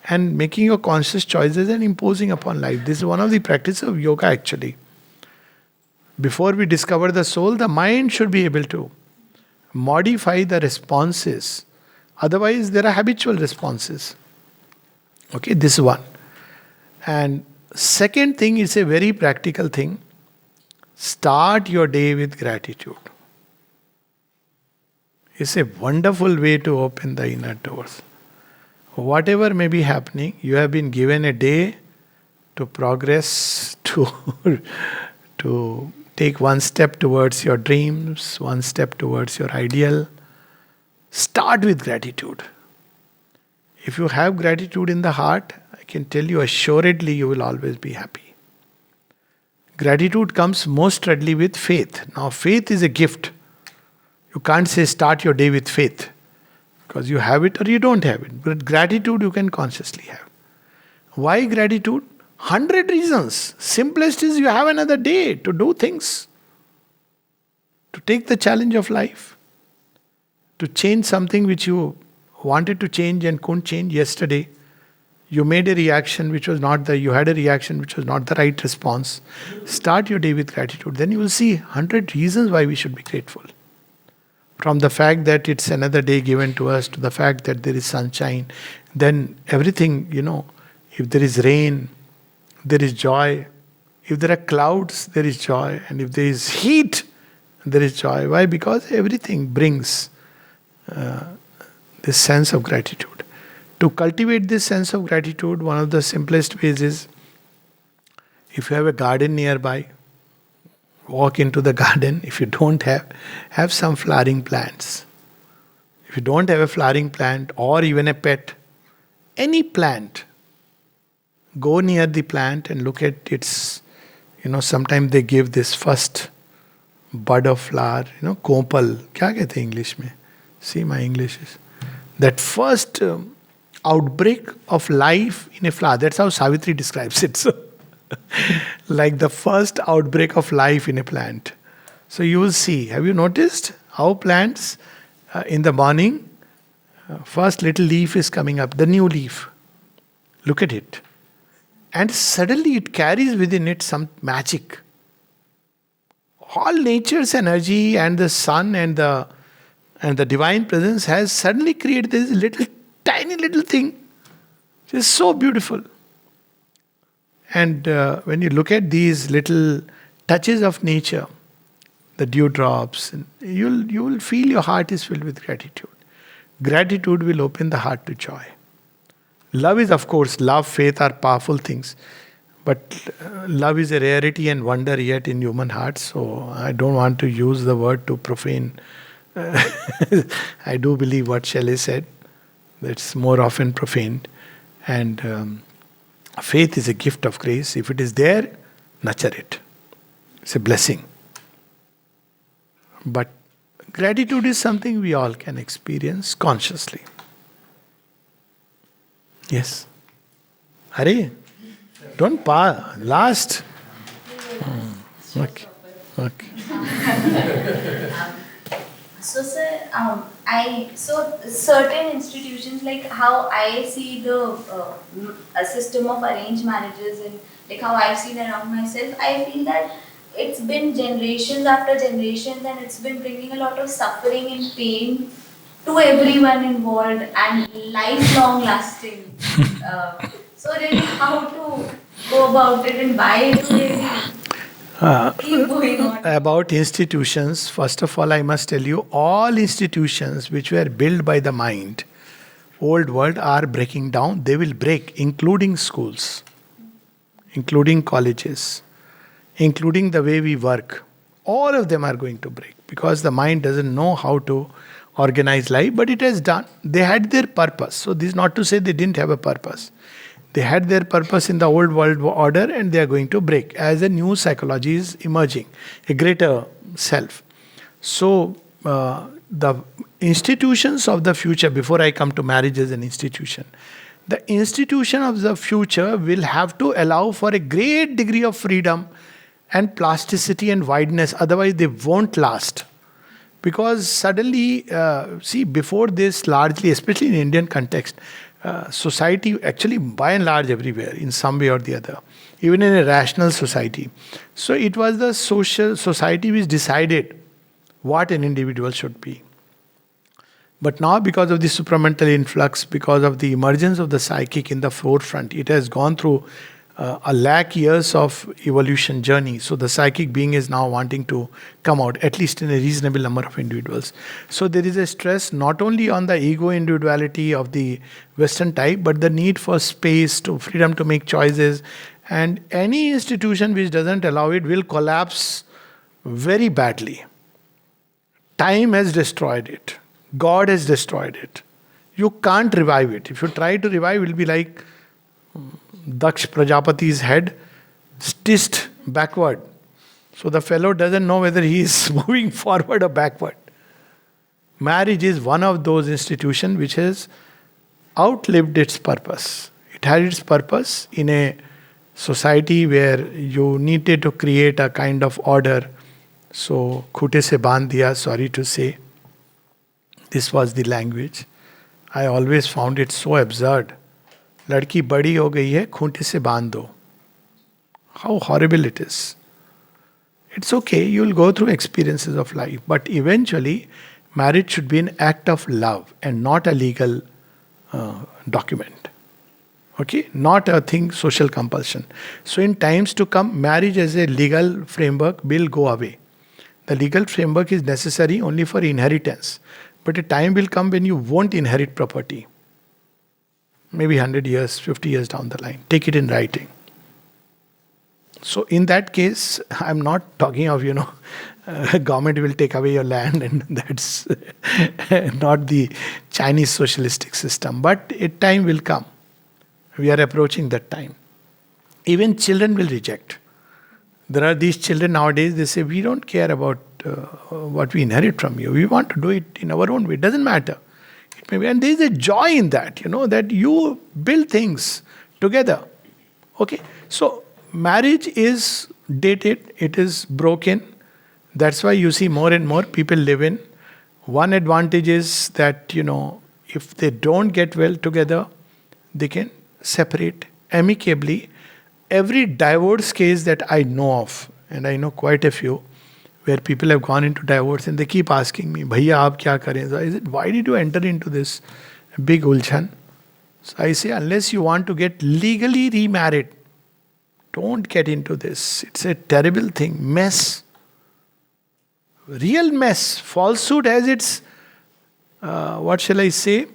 and making your conscious choices and imposing upon life. This is one of the practices of yoga actually. Before we discover the soul, the mind should be able to modify the responses. Otherwise, there are habitual responses. Okay, this is one. And second thing is a very practical thing. Start your day with gratitude. It's a wonderful way to open the inner doors. Whatever may be happening, you have been given a day to progress, to take one step towards your dreams, one step towards your ideal. Start with gratitude. If you have gratitude in the heart, I can tell you assuredly you will always be happy. Gratitude comes most readily with faith. Now, faith is a gift. You can't say start your day with faith. Because you have it or you don't have it. But gratitude you can consciously have. Why gratitude? 100 reasons. Simplest is you have another day to do things. To take the challenge of life. To change something which you wanted to change and couldn't change yesterday. You made a reaction which was not you had a reaction which was not the right response. Start your day with gratitude. Then you will see 100 reasons why we should be grateful. From the fact that it's another day given to us, to the fact that there is sunshine, then everything, if there is rain, there is joy. If there are clouds, there is joy. And if there is heat, there is joy. Why? Because everything brings this sense of gratitude. To cultivate this sense of gratitude, one of the simplest ways is, if you have a garden nearby, walk into the garden. If you don't have some flowering plants. If you don't have a flowering plant or even a pet, any plant, go near the plant and look at its, sometimes they give this first bud of flower, kopal, kya kehte hain English mein? See, my English is that first outbreak of life in a flower. That's how Savitri describes it. So, like the first outbreak of life in a plant. So you will see, have you noticed how plants in the morning, first little leaf is coming up, the new leaf. Look at it. And suddenly it carries within it some magic. All nature's energy and the sun and the divine presence has suddenly created this little tiny little thing, which is so beautiful. And when you look at these little touches of nature, the dewdrops, you will feel your heart is filled with gratitude. Gratitude will open the heart to joy. Love is, of course, love, faith are powerful things. But love is a rarity and wonder yet in human hearts. So I don't want to use the word to profane. I do believe what Shelley said. That's more often profaned. And faith is a gift of grace. If it is there, nurture it. It's a blessing. But gratitude is something we all can experience consciously. Yes. Hare, don't last. Okay. So, sir, so certain institutions, like how I see the a system of arranged marriages and like how I've seen around myself, I feel that it's been generations after generations, and it's been bringing a lot of suffering and pain to everyone involved and lifelong lasting. So really, how to go about it and why do they keep going on? About institutions, first of all, I must tell you, all institutions which were built by the mind, old world, are breaking down. They will break, including schools, including colleges, including the way we work. All of them are going to break because the mind doesn't know how to organize life, but it has done. They had their purpose. So this is not to say they didn't have a purpose. They had their purpose in the old world order and they are going to break as a new psychology is emerging, a greater self. So the institutions of the future, before I come to marriage as an institution, the institution of the future will have to allow for a great degree of freedom and plasticity and wideness, otherwise they won't last. Because suddenly, see, before this largely, especially in Indian context, society actually by and large everywhere in some way or the other, even in a rational society. So it was the social society which decided what an individual should be. But now because of the supramental influx, because of the emergence of the psychic in the forefront, it has gone through a lakh years of evolution journey. So the psychic being is now wanting to come out, at least in a reasonable number of individuals. So there is a stress not only on the ego individuality of the Western type, but the need for space, to freedom to make choices. And any institution which doesn't allow it will collapse very badly. Time has destroyed it. God has destroyed it. You can't revive it. If you try to revive, it will be like Daksh Prajapati's head stitched backward. So the fellow doesn't know whether he is moving forward or backward. Marriage is one of those institutions which has outlived its purpose. It had its purpose in a society where you needed to create a kind of order. So, khute se bandh diya, sorry to say. This was the language. I always found it so absurd. लड़की बड़ी हो गई है, खूंटे से बांध दो. How horrible it is. It's okay, you'll go through experiences of life, but eventually marriage should be an act of love and not a legal document. Okay, not a thing, social compulsion. So in times to come, marriage as a legal framework will go away. The legal framework is necessary only for inheritance. But a time will come when you won't inherit property. Maybe 100 years, 50 years down the line. Take it in writing. So in that case, I'm not talking of, government will take away your land, and that's not the Chinese socialistic system. But a time will come. We are approaching that time. Even children will reject. There are these children nowadays, they say, we don't care about what we inherit from you. We want to do it in our own way. It doesn't matter. It may be, and there is a joy in that, that you build things together. Okay? So, marriage is dated, it is broken. That's why you see more and more people live in. One advantage is that, if they don't get well together, they can separate amicably. every divorce case that I know of, and I know quite a few, where people have gone into divorce and they keep asking me, Bhaiya, aap kya kare? So I said, why did you enter into this big ulchan? So I say, unless you want to get legally remarried, don't get into this. It's a terrible thing. Mess. Real mess. Falsehood has its, what shall I say,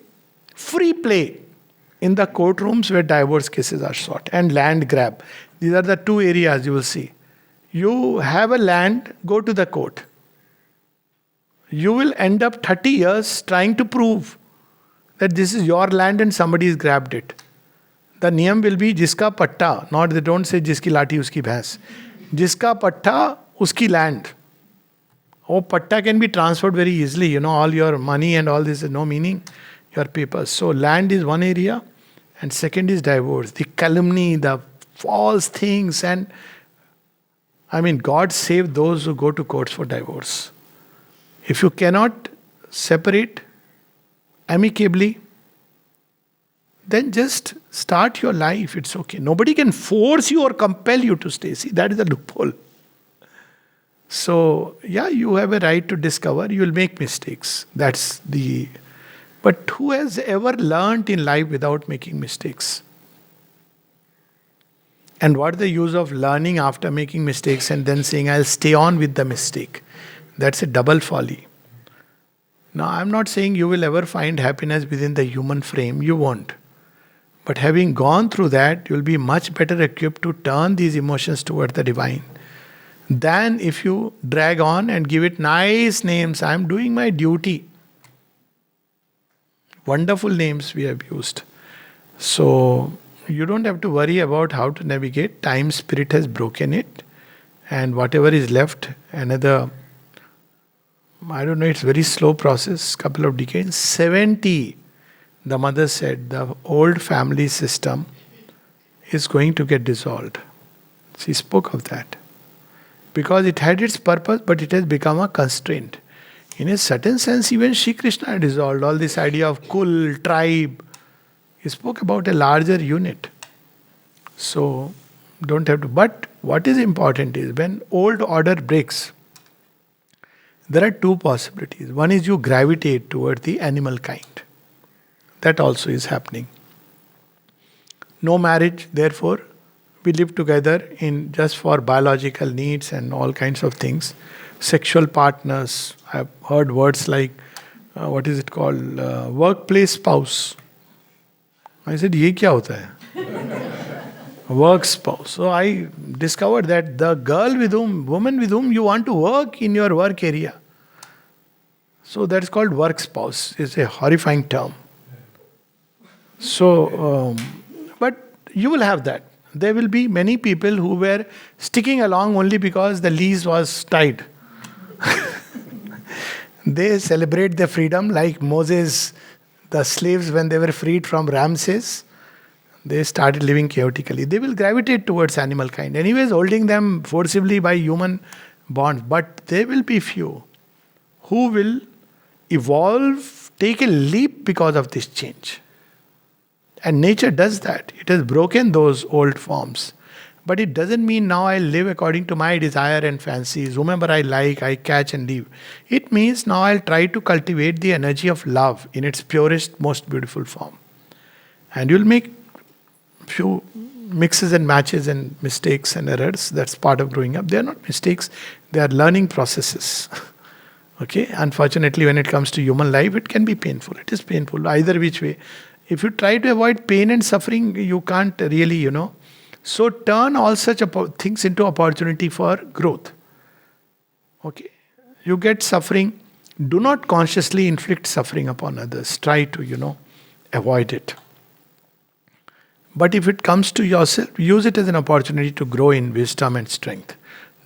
free play in the courtrooms where divorce cases are sought, and land grab. These are the two areas you will see. You have a land, go to the court. You will end up 30 years trying to prove that this is your land and somebody has grabbed it. The niyam will be jiska patta, not they don't say jiski lati uski bhais. Jiska patta, uski land. Oh, patta can be transferred very easily. All your money and all this has no meaning. Your papers. So land is one area, and second is divorce. The calumny, the false things, and God save those who go to courts for divorce. If you cannot separate amicably, then just start your life. It's okay. Nobody can force you or compel you to stay. See, that is the loophole. So, you have a right to discover. You will make mistakes. But who has ever learnt in life without making mistakes? And what is the use of learning after making mistakes and then saying, I'll stay on with the mistake? That's a double folly. Now, I'm not saying you will ever find happiness within the human frame. You won't. But having gone through that, you'll be much better equipped to turn these emotions toward the divine than if you drag on and give it nice names. I'm doing my duty. Wonderful names we have used. So, you don't have to worry about how to navigate. Time spirit has broken it. And whatever is left, another, it's very slow process, couple of decades. 70, the mother said, the old family system is going to get dissolved. She spoke of that. Because it had its purpose, but it has become a constraint. In a certain sense, even Sri Krishna dissolved all this idea of kul, tribe. He spoke about a larger unit. So, don't have to. But what is important is when old order breaks, there are two possibilities. One is you gravitate toward the animal kind. That also is happening. No marriage, therefore, we live together in just for biological needs and all kinds of things. Sexual partners. I've heard words like, what is it called? Workplace spouse. I said, ye kya hota hai? Work spouse. So I discovered that the woman with whom you want to work in your work area. So that's called work spouse. It's a horrifying term. So, but you will have that. There will be many people who were sticking along only because the lease was tied. They celebrate their freedom like Moses, the slaves when they were freed from Ramses. They started living chaotically. They will gravitate towards animal kind. Anyways, holding them forcibly by human bonds. But there will be few who will evolve, take a leap because of this change. And nature does that. It has broken those old forms. But it doesn't mean now I live according to my desire and fancies. Whomever I like, I catch and leave. It means now I'll try to cultivate the energy of love in its purest, most beautiful form. And you'll make few mixes and matches and mistakes and errors. That's part of growing up. They are not mistakes. They are learning processes. Okay? Unfortunately, when it comes to human life, it can be painful. It is painful either which way. If you try to avoid pain and suffering, you can't really, So turn all such things into opportunity for growth. Okay? You get suffering. Do not consciously inflict suffering upon others. Try to, avoid it. But if it comes to yourself, use it as an opportunity to grow in wisdom and strength.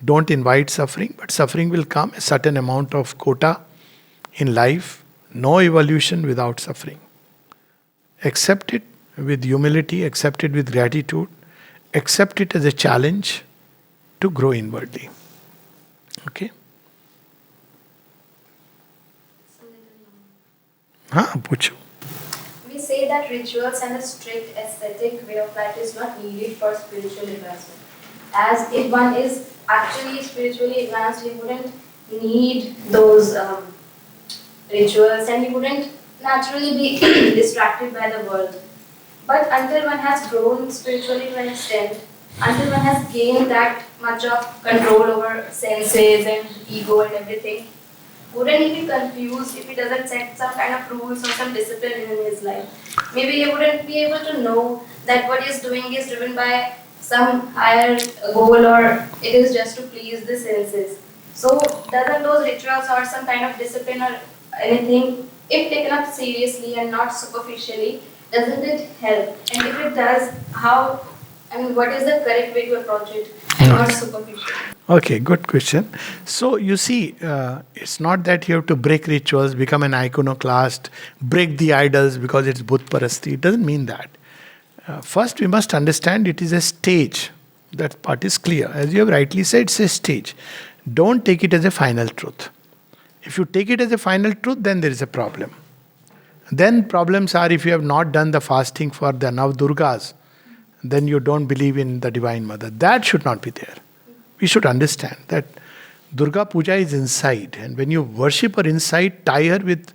Don't invite suffering, but suffering will come, a certain amount of quota in life. No evolution without suffering. Accept it with humility, accept it with gratitude, accept it as a challenge to grow inwardly. Okay? We say say that rituals and a strict aesthetic way of life is not needed for spiritual advancement. As if one is actually spiritually advanced, he wouldn't need those rituals and he wouldn't naturally be distracted by the world. But until one has grown spiritually to an extent, until one has gained that much of control over senses and ego and everything, wouldn't he be confused if he doesn't set some kind of rules or some discipline in his life? Maybe he wouldn't be able to know that what he's doing is driven by some higher goal or it is just to please the senses. So, doesn't those rituals or some kind of discipline or anything, if taken up seriously and not superficially, doesn't it help? And if it does, how, what is the correct way to approach it and not superficially? Okay, good question. So you see, it's not that you have to break rituals, become an iconoclast, break the idols because it's Bhut Parasti. It doesn't mean that. First, we must understand it is a stage. That part is clear. As you have rightly said, it's a stage. Don't take it as a final truth. If you take it as a final truth, then there is a problem. Then problems are if you have not done the fasting for the Navdurgas, then you don't believe in the Divine Mother. That should not be there. We should understand that Durga Puja is inside, and when you worship her inside, tie her with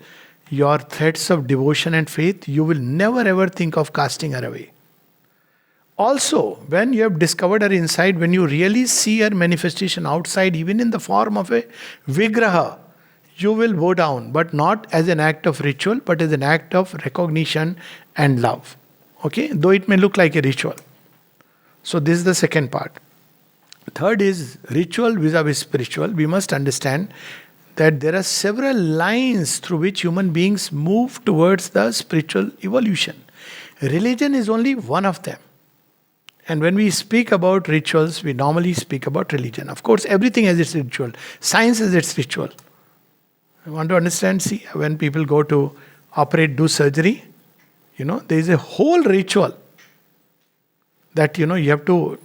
your threads of devotion and faith, you will never ever think of casting her away. Also, when you have discovered her inside, when you really see her manifestation outside, even in the form of a Vigraha, you will bow down, but not as an act of ritual, but as an act of recognition and love. Okay? Though it may look like a ritual. So, this is the second part. Third is ritual vis-a-vis spiritual. We must understand that there are several lines through which human beings move towards the spiritual evolution. Religion is only one of them. And when we speak about rituals, we normally speak about religion. Of course, everything has its ritual. Science has its ritual. You want to understand? See, when people go to operate, do surgery, there is a whole ritual that, you have to,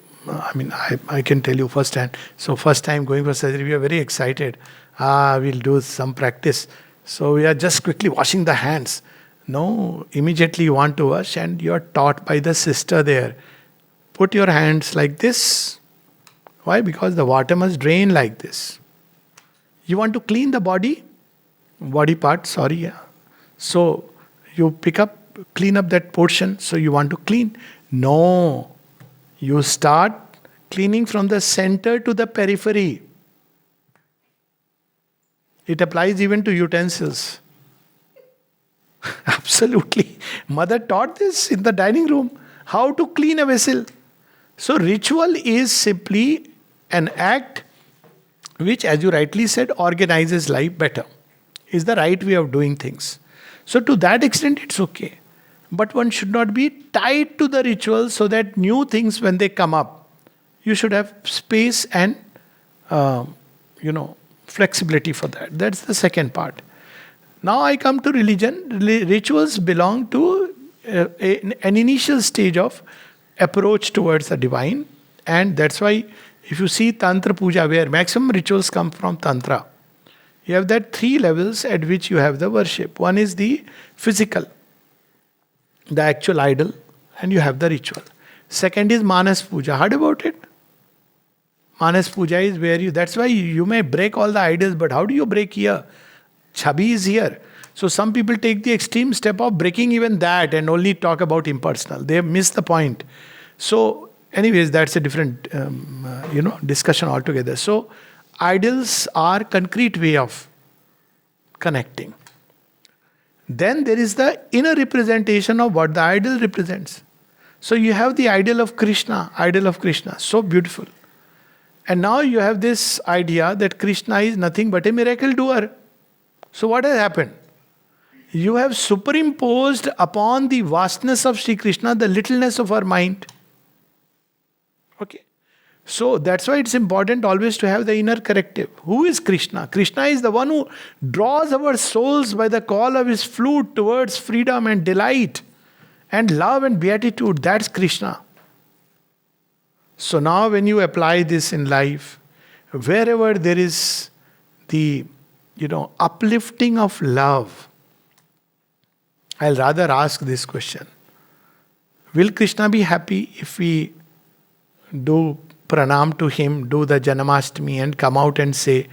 I can tell you firsthand. So first time going for surgery, we are very excited. We'll do some practice. So we are just quickly washing the hands. No, immediately you want to wash and you are taught by the sister there. Put your hands like this. Why? Because the water must drain like this. You want to clean the body part, sorry. Yeah. So you clean up that portion. So you want to clean. No. You start cleaning from the center to the periphery. It applies even to utensils. Absolutely. Mother taught this in the dining room. How to clean a vessel. So ritual is simply an act which, as you rightly said, organizes life better. Is the right way of doing things. So to that extent, it's okay. But one should not be tied to the ritual so that new things, when they come up, you should have space and, flexibility for that. That's the second part. Now I come to religion. Rituals belong to an initial stage of approach towards the divine. And that's why if you see Tantra Puja, where maximum rituals come from Tantra, you have that 3 levels at which you have the worship. One is the physical, the actual idol, and you have the ritual. Second is Manas Puja. Heard about it? Manas Puja is where that's why you may break all the idols, but how do you break here? Chhabi is here. So some people take the extreme step of breaking even that and only talk about impersonal. They miss the point. So anyways, that's a different, discussion altogether. So idols are concrete way of connecting. Then there is the inner representation of what the idol represents. So you have the idol of Krishna, so beautiful. And now you have this idea that Krishna is nothing but a miracle doer. So what has happened? You have superimposed upon the vastness of Sri Krishna the littleness of our mind. Okay. So that's why it's important always to have the inner corrective. Who is Krishna? Krishna is the one who draws our souls by the call of his flute towards freedom and delight and love and beatitude. That's Krishna. So now when you apply this in life, wherever there is the, uplifting of love, I'll rather ask this question. Will Krishna be happy if we do pranam to him, do the Janmashtami and come out and say,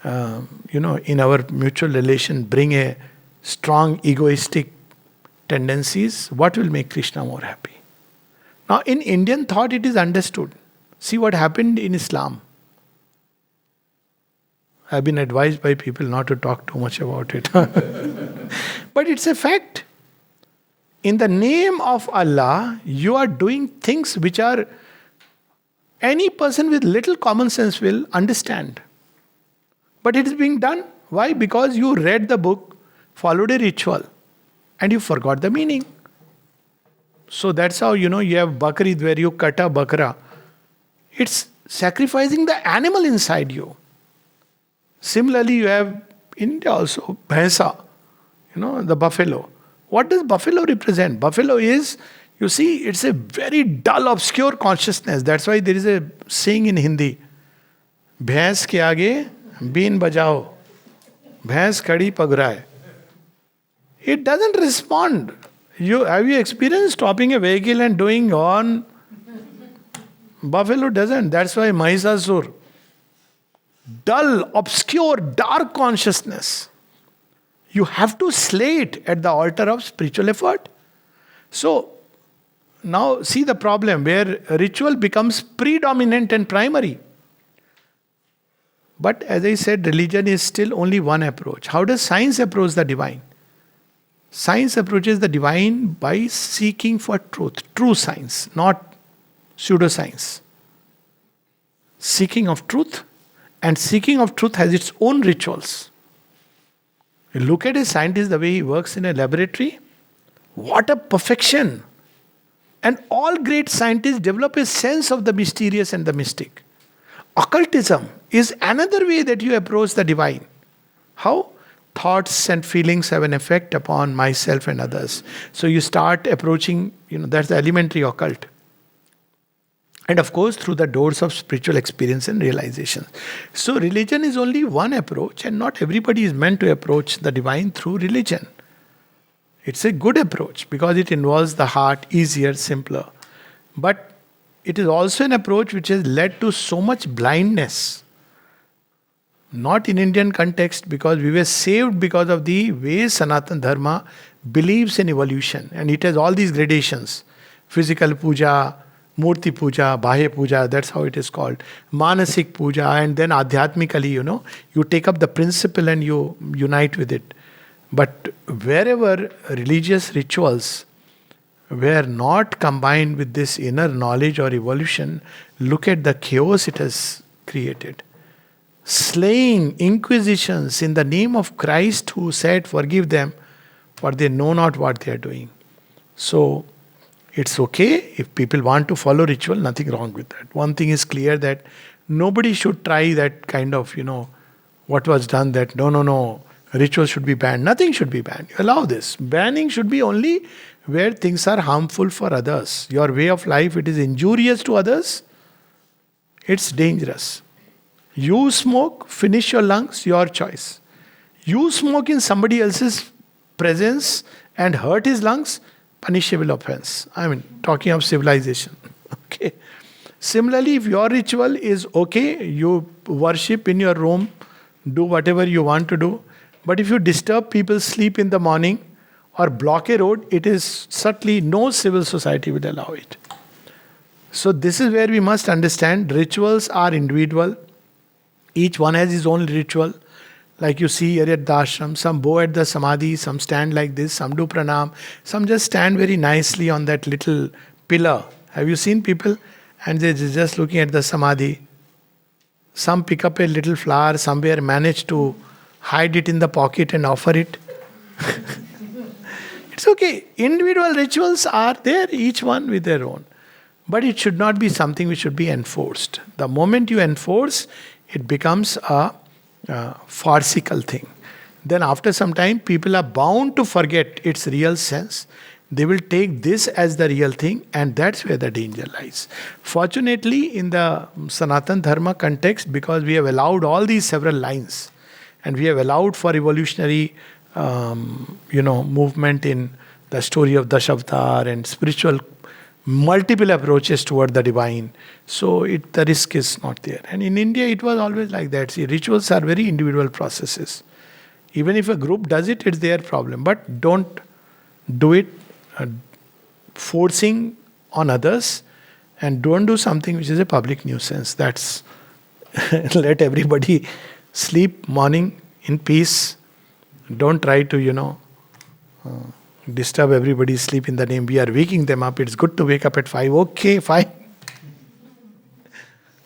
in our mutual relation, bring a strong egoistic tendencies? What will make Krishna more happy? Now, in Indian thought, it is understood. See what happened in Islam. I've been advised by people not to talk too much about it. But it's a fact. In the name of Allah, you are doing things which are any person with little common sense will understand. But it is being done. Why? Because you read the book, followed a ritual, and you forgot the meaning. So that's how you have Bakrid where you cut a bakra. It's sacrificing the animal inside you. Similarly, you have in India also bhaisa, the buffalo. What does buffalo represent? Buffalo is, it's a very dull, obscure consciousness. That's why there is a saying in Hindi, bhains ke aage been bajao, bhains khadi pagraye. It doesn't respond. Have you experienced stopping a vehicle and doing on? Buffalo doesn't. That's why Mahisasur. Dull, obscure, dark consciousness. You have to slay it at the altar of spiritual effort. So, now see the problem where ritual becomes predominant and primary. But as I said, religion is still only one approach. How does science approach the divine? Science approaches the divine by seeking for truth. True science, not pseudoscience. Seeking of truth, and seeking of truth has its own rituals. You look at a scientist, the way he works in a laboratory, what a perfection! And all great scientists develop a sense of the mysterious and the mystic. Occultism is another way that you approach the divine. How? Thoughts and feelings have an effect upon myself and others. So you start approaching, that's the elementary occult. And of course, through the doors of spiritual experience and realization. So religion is only one approach, and not everybody is meant to approach the divine through religion. It's a good approach because it involves the heart, easier, simpler. But it is also an approach which has led to so much blindness. Not in Indian context, because we were saved because of the way Sanatana Dharma believes in evolution. And it has all these gradations. Physical puja, murti puja, bahya puja, that's how it is called. Manasik puja, and then adhyatmically, you take up the principle and you unite with it. But wherever religious rituals were not combined with this inner knowledge or evolution, look at the chaos it has created. Slaying, inquisitions in the name of Christ who said, forgive them, for they know not what they are doing. So, it's okay if people want to follow ritual, nothing wrong with that. One thing is clear that nobody should try that kind of, what was done that, no, ritual should be banned. Nothing should be banned. Allow this. Banning should be only where things are harmful for others. Your way of life, it is injurious to others, it's dangerous. You smoke, finish your lungs, your choice. You smoke in somebody else's presence and hurt his lungs, punishable offense. Talking of civilization. Okay. Similarly, if your ritual is okay, you worship in your room, do whatever you want to do. But if you disturb people's sleep in the morning or block a road, it is certainly no civil society will allow it. So this is where we must understand rituals are individual. Each one has his own ritual. Like you see here at the ashram, some bow at the samadhi, some stand like this, some do pranam, some just stand very nicely on that little pillar. Have you seen people? And they're just looking at the samadhi. Some pick up a little flower somewhere, manage to hide it in the pocket and offer it. It's okay. Individual rituals are there, each one with their own. But it should not be something which should be enforced. The moment you enforce, it becomes a farcical thing. Then after some time, people are bound to forget its real sense. They will take this as the real thing, and that's where the danger lies. Fortunately, in the Sanatana Dharma context, because we have allowed all these several lines, and we have allowed for evolutionary movement in the story of Dashavatar and spiritual multiple approaches toward the divine. So the risk is not there. And in India, it was always like that. See, rituals are very individual processes. Even if a group does it, it's their problem. But don't do it forcing on others, and don't do something which is a public nuisance. That's let everybody sleep morning in peace. Don't try to, disturb everybody's sleep in the name. We are waking them up. It's good to wake up at 5. Okay, fine.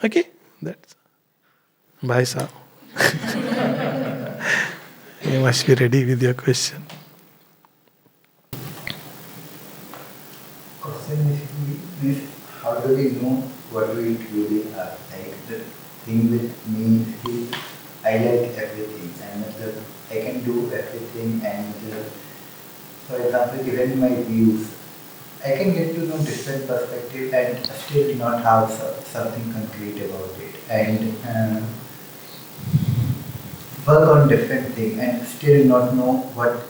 Okay, that's. Bye, sir. You must be ready with your question. Question is how do we know what we truly are? Like the thing with me is I like everything and I can do everything and for example given my views I can get to know different perspective and still not have something concrete about it and work on different things and still not know what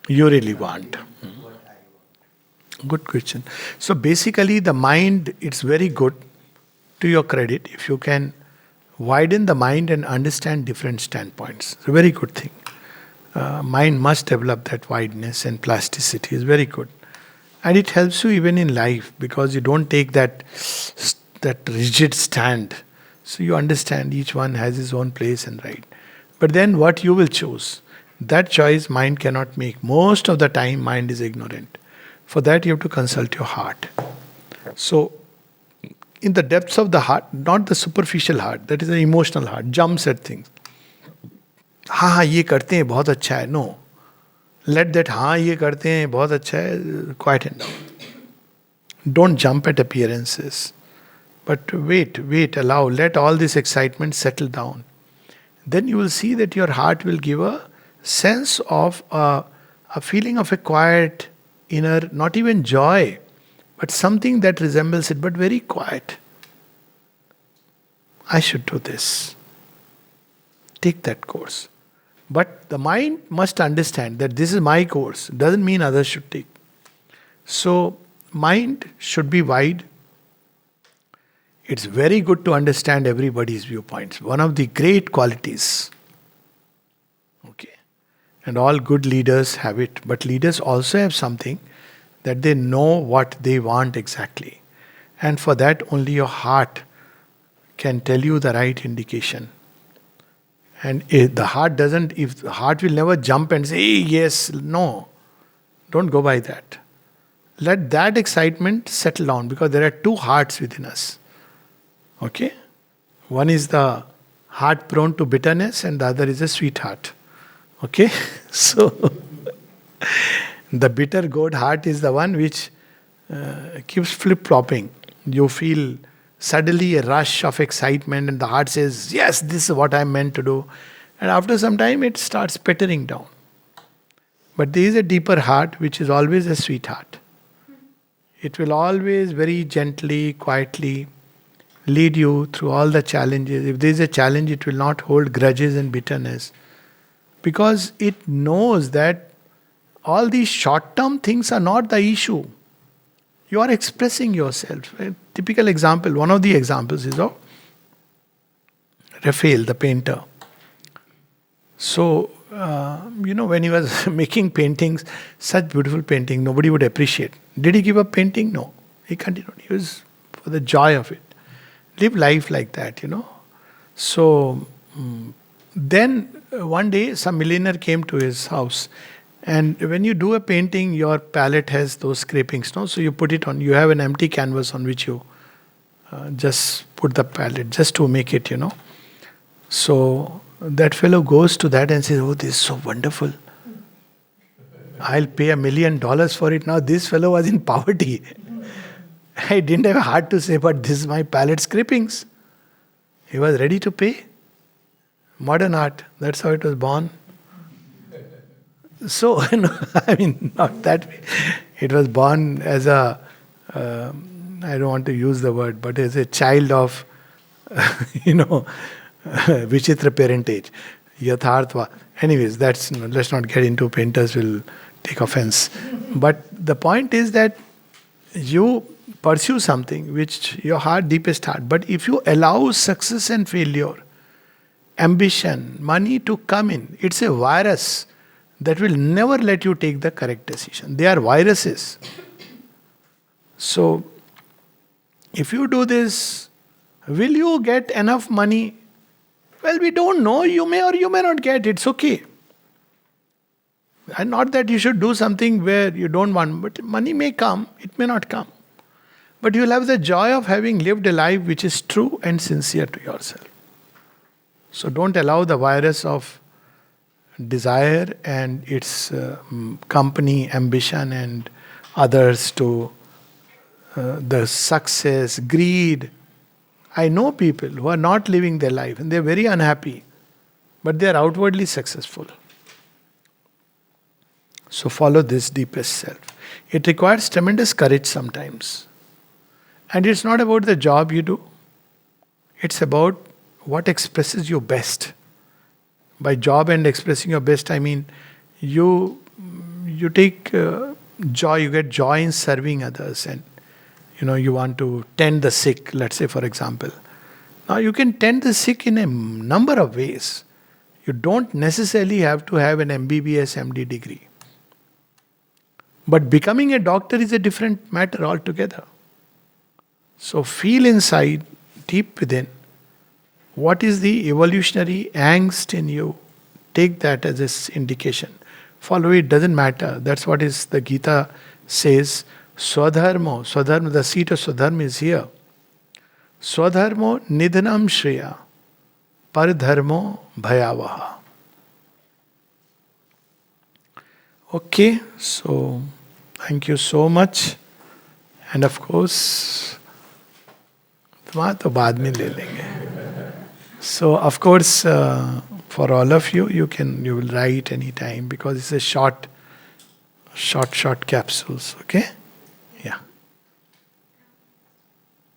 You really want. what I want. Good question. So basically, the mind, it's very good to your credit if you can widen the mind and understand different standpoints. It's a very good thing. Mind must develop that wideness and plasticity. It's very good. And it helps you even in life because you don't take that rigid stand. So you understand each one has his own place and right. But then what you will choose, that choice mind cannot make. Most of the time, mind is ignorant. For that, you have to consult your heart. So, in the depths of the heart, not the superficial heart, that is the emotional heart, jumps at things. हाँ ये करते हैं बहुत अच्छा है. No. Let that हाँ ये करते हैं बहुत अच्छा है quiet and down. Don't jump at appearances. But wait, allow, let all this excitement settle down. Then you will see that your heart will give a sense of a feeling of a quiet inner, not even joy, but something that resembles it, but very quiet. I should do this. Take that course. But the mind must understand that this is my course. Doesn't mean others should take. So, mind should be wide. It's very good to understand everybody's viewpoints. One of the great qualities. Okay. And all good leaders have it. But leaders also have something that they know what they want exactly. And for that, only your heart can tell you the right indication. And if the heart will never jump and say, hey, yes, no. Don't go by that. Let that excitement settle down because there are two hearts within us. Okay? One is the heart prone to bitterness and the other is a sweet heart. Okay? So, the bitter gourd heart is the one which keeps flip-flopping. You feel suddenly a rush of excitement and the heart says, yes, this is what I'm meant to do. And after some time it starts petering down. But there is a deeper heart which is always a sweet heart. It will always very gently, quietly lead you through all the challenges. If there is a challenge, it will not hold grudges and bitterness. Because it knows that all these short-term things are not the issue. You are expressing yourself. A typical example, one of the examples is of Raphael, the painter. So, when he was making paintings, such beautiful painting, nobody would appreciate. Did he give up painting? No. He continued. He was for the joy of it. Live life like that, So, then one day some millionaire came to his house. And when you do a painting, your palette has those scrapings, no? So you put it on, you have an empty canvas on which you just put the palette, just to make it, So that fellow goes to that and says, oh, this is so wonderful. I'll pay $1 million for it. Now this fellow was in poverty. I didn't have a heart to say, but this is my palette scrapings. He was ready to pay. Modern art, that's how it was born. So, not that way. It was born as I don't want to use the word, but as a child of, Vichitra parentage. Yathartva. Anyways, let's not get into, painters will take offense. But the point is that you pursue something which your deepest heart. But if you allow success and failure, ambition, money to come in, it's a virus that will never let you take the correct decision. They are viruses. So, if you do this, will you get enough money? Well, we don't know. You may or you may not get. It's okay. And not that you should do something where you don't want, but money may come, it may not come. But you will have the joy of having lived a life which is true and sincere to yourself. So don't allow the virus of desire and its company, ambition, and others to the success, greed. I know people who are not living their life and they are very unhappy, but they are outwardly successful. So follow this deepest self. It requires tremendous courage sometimes. And it's not about the job you do. It's about what expresses you best. By job and expressing your best, I mean you take joy, you get joy in serving others, and you want to tend the sick, let's say for example. Now you can tend the sick in a number of ways. You don't necessarily have to have an MBBS, MD degree. But becoming a doctor is a different matter altogether. So feel inside, deep within, what is the evolutionary angst in you. Take that as an indication. Follow it, doesn't matter. That's what is the Gita says. Swadharmo, the seat of Swadharma is here. Swadharmo nidhanam shreya, paradharmo bhayavaha. Okay, so thank you so much. And of course, तुम्हारा तो बाद में ले लेंगे. So of course, for all of you, you will write any time because it's a short capsules. Okay.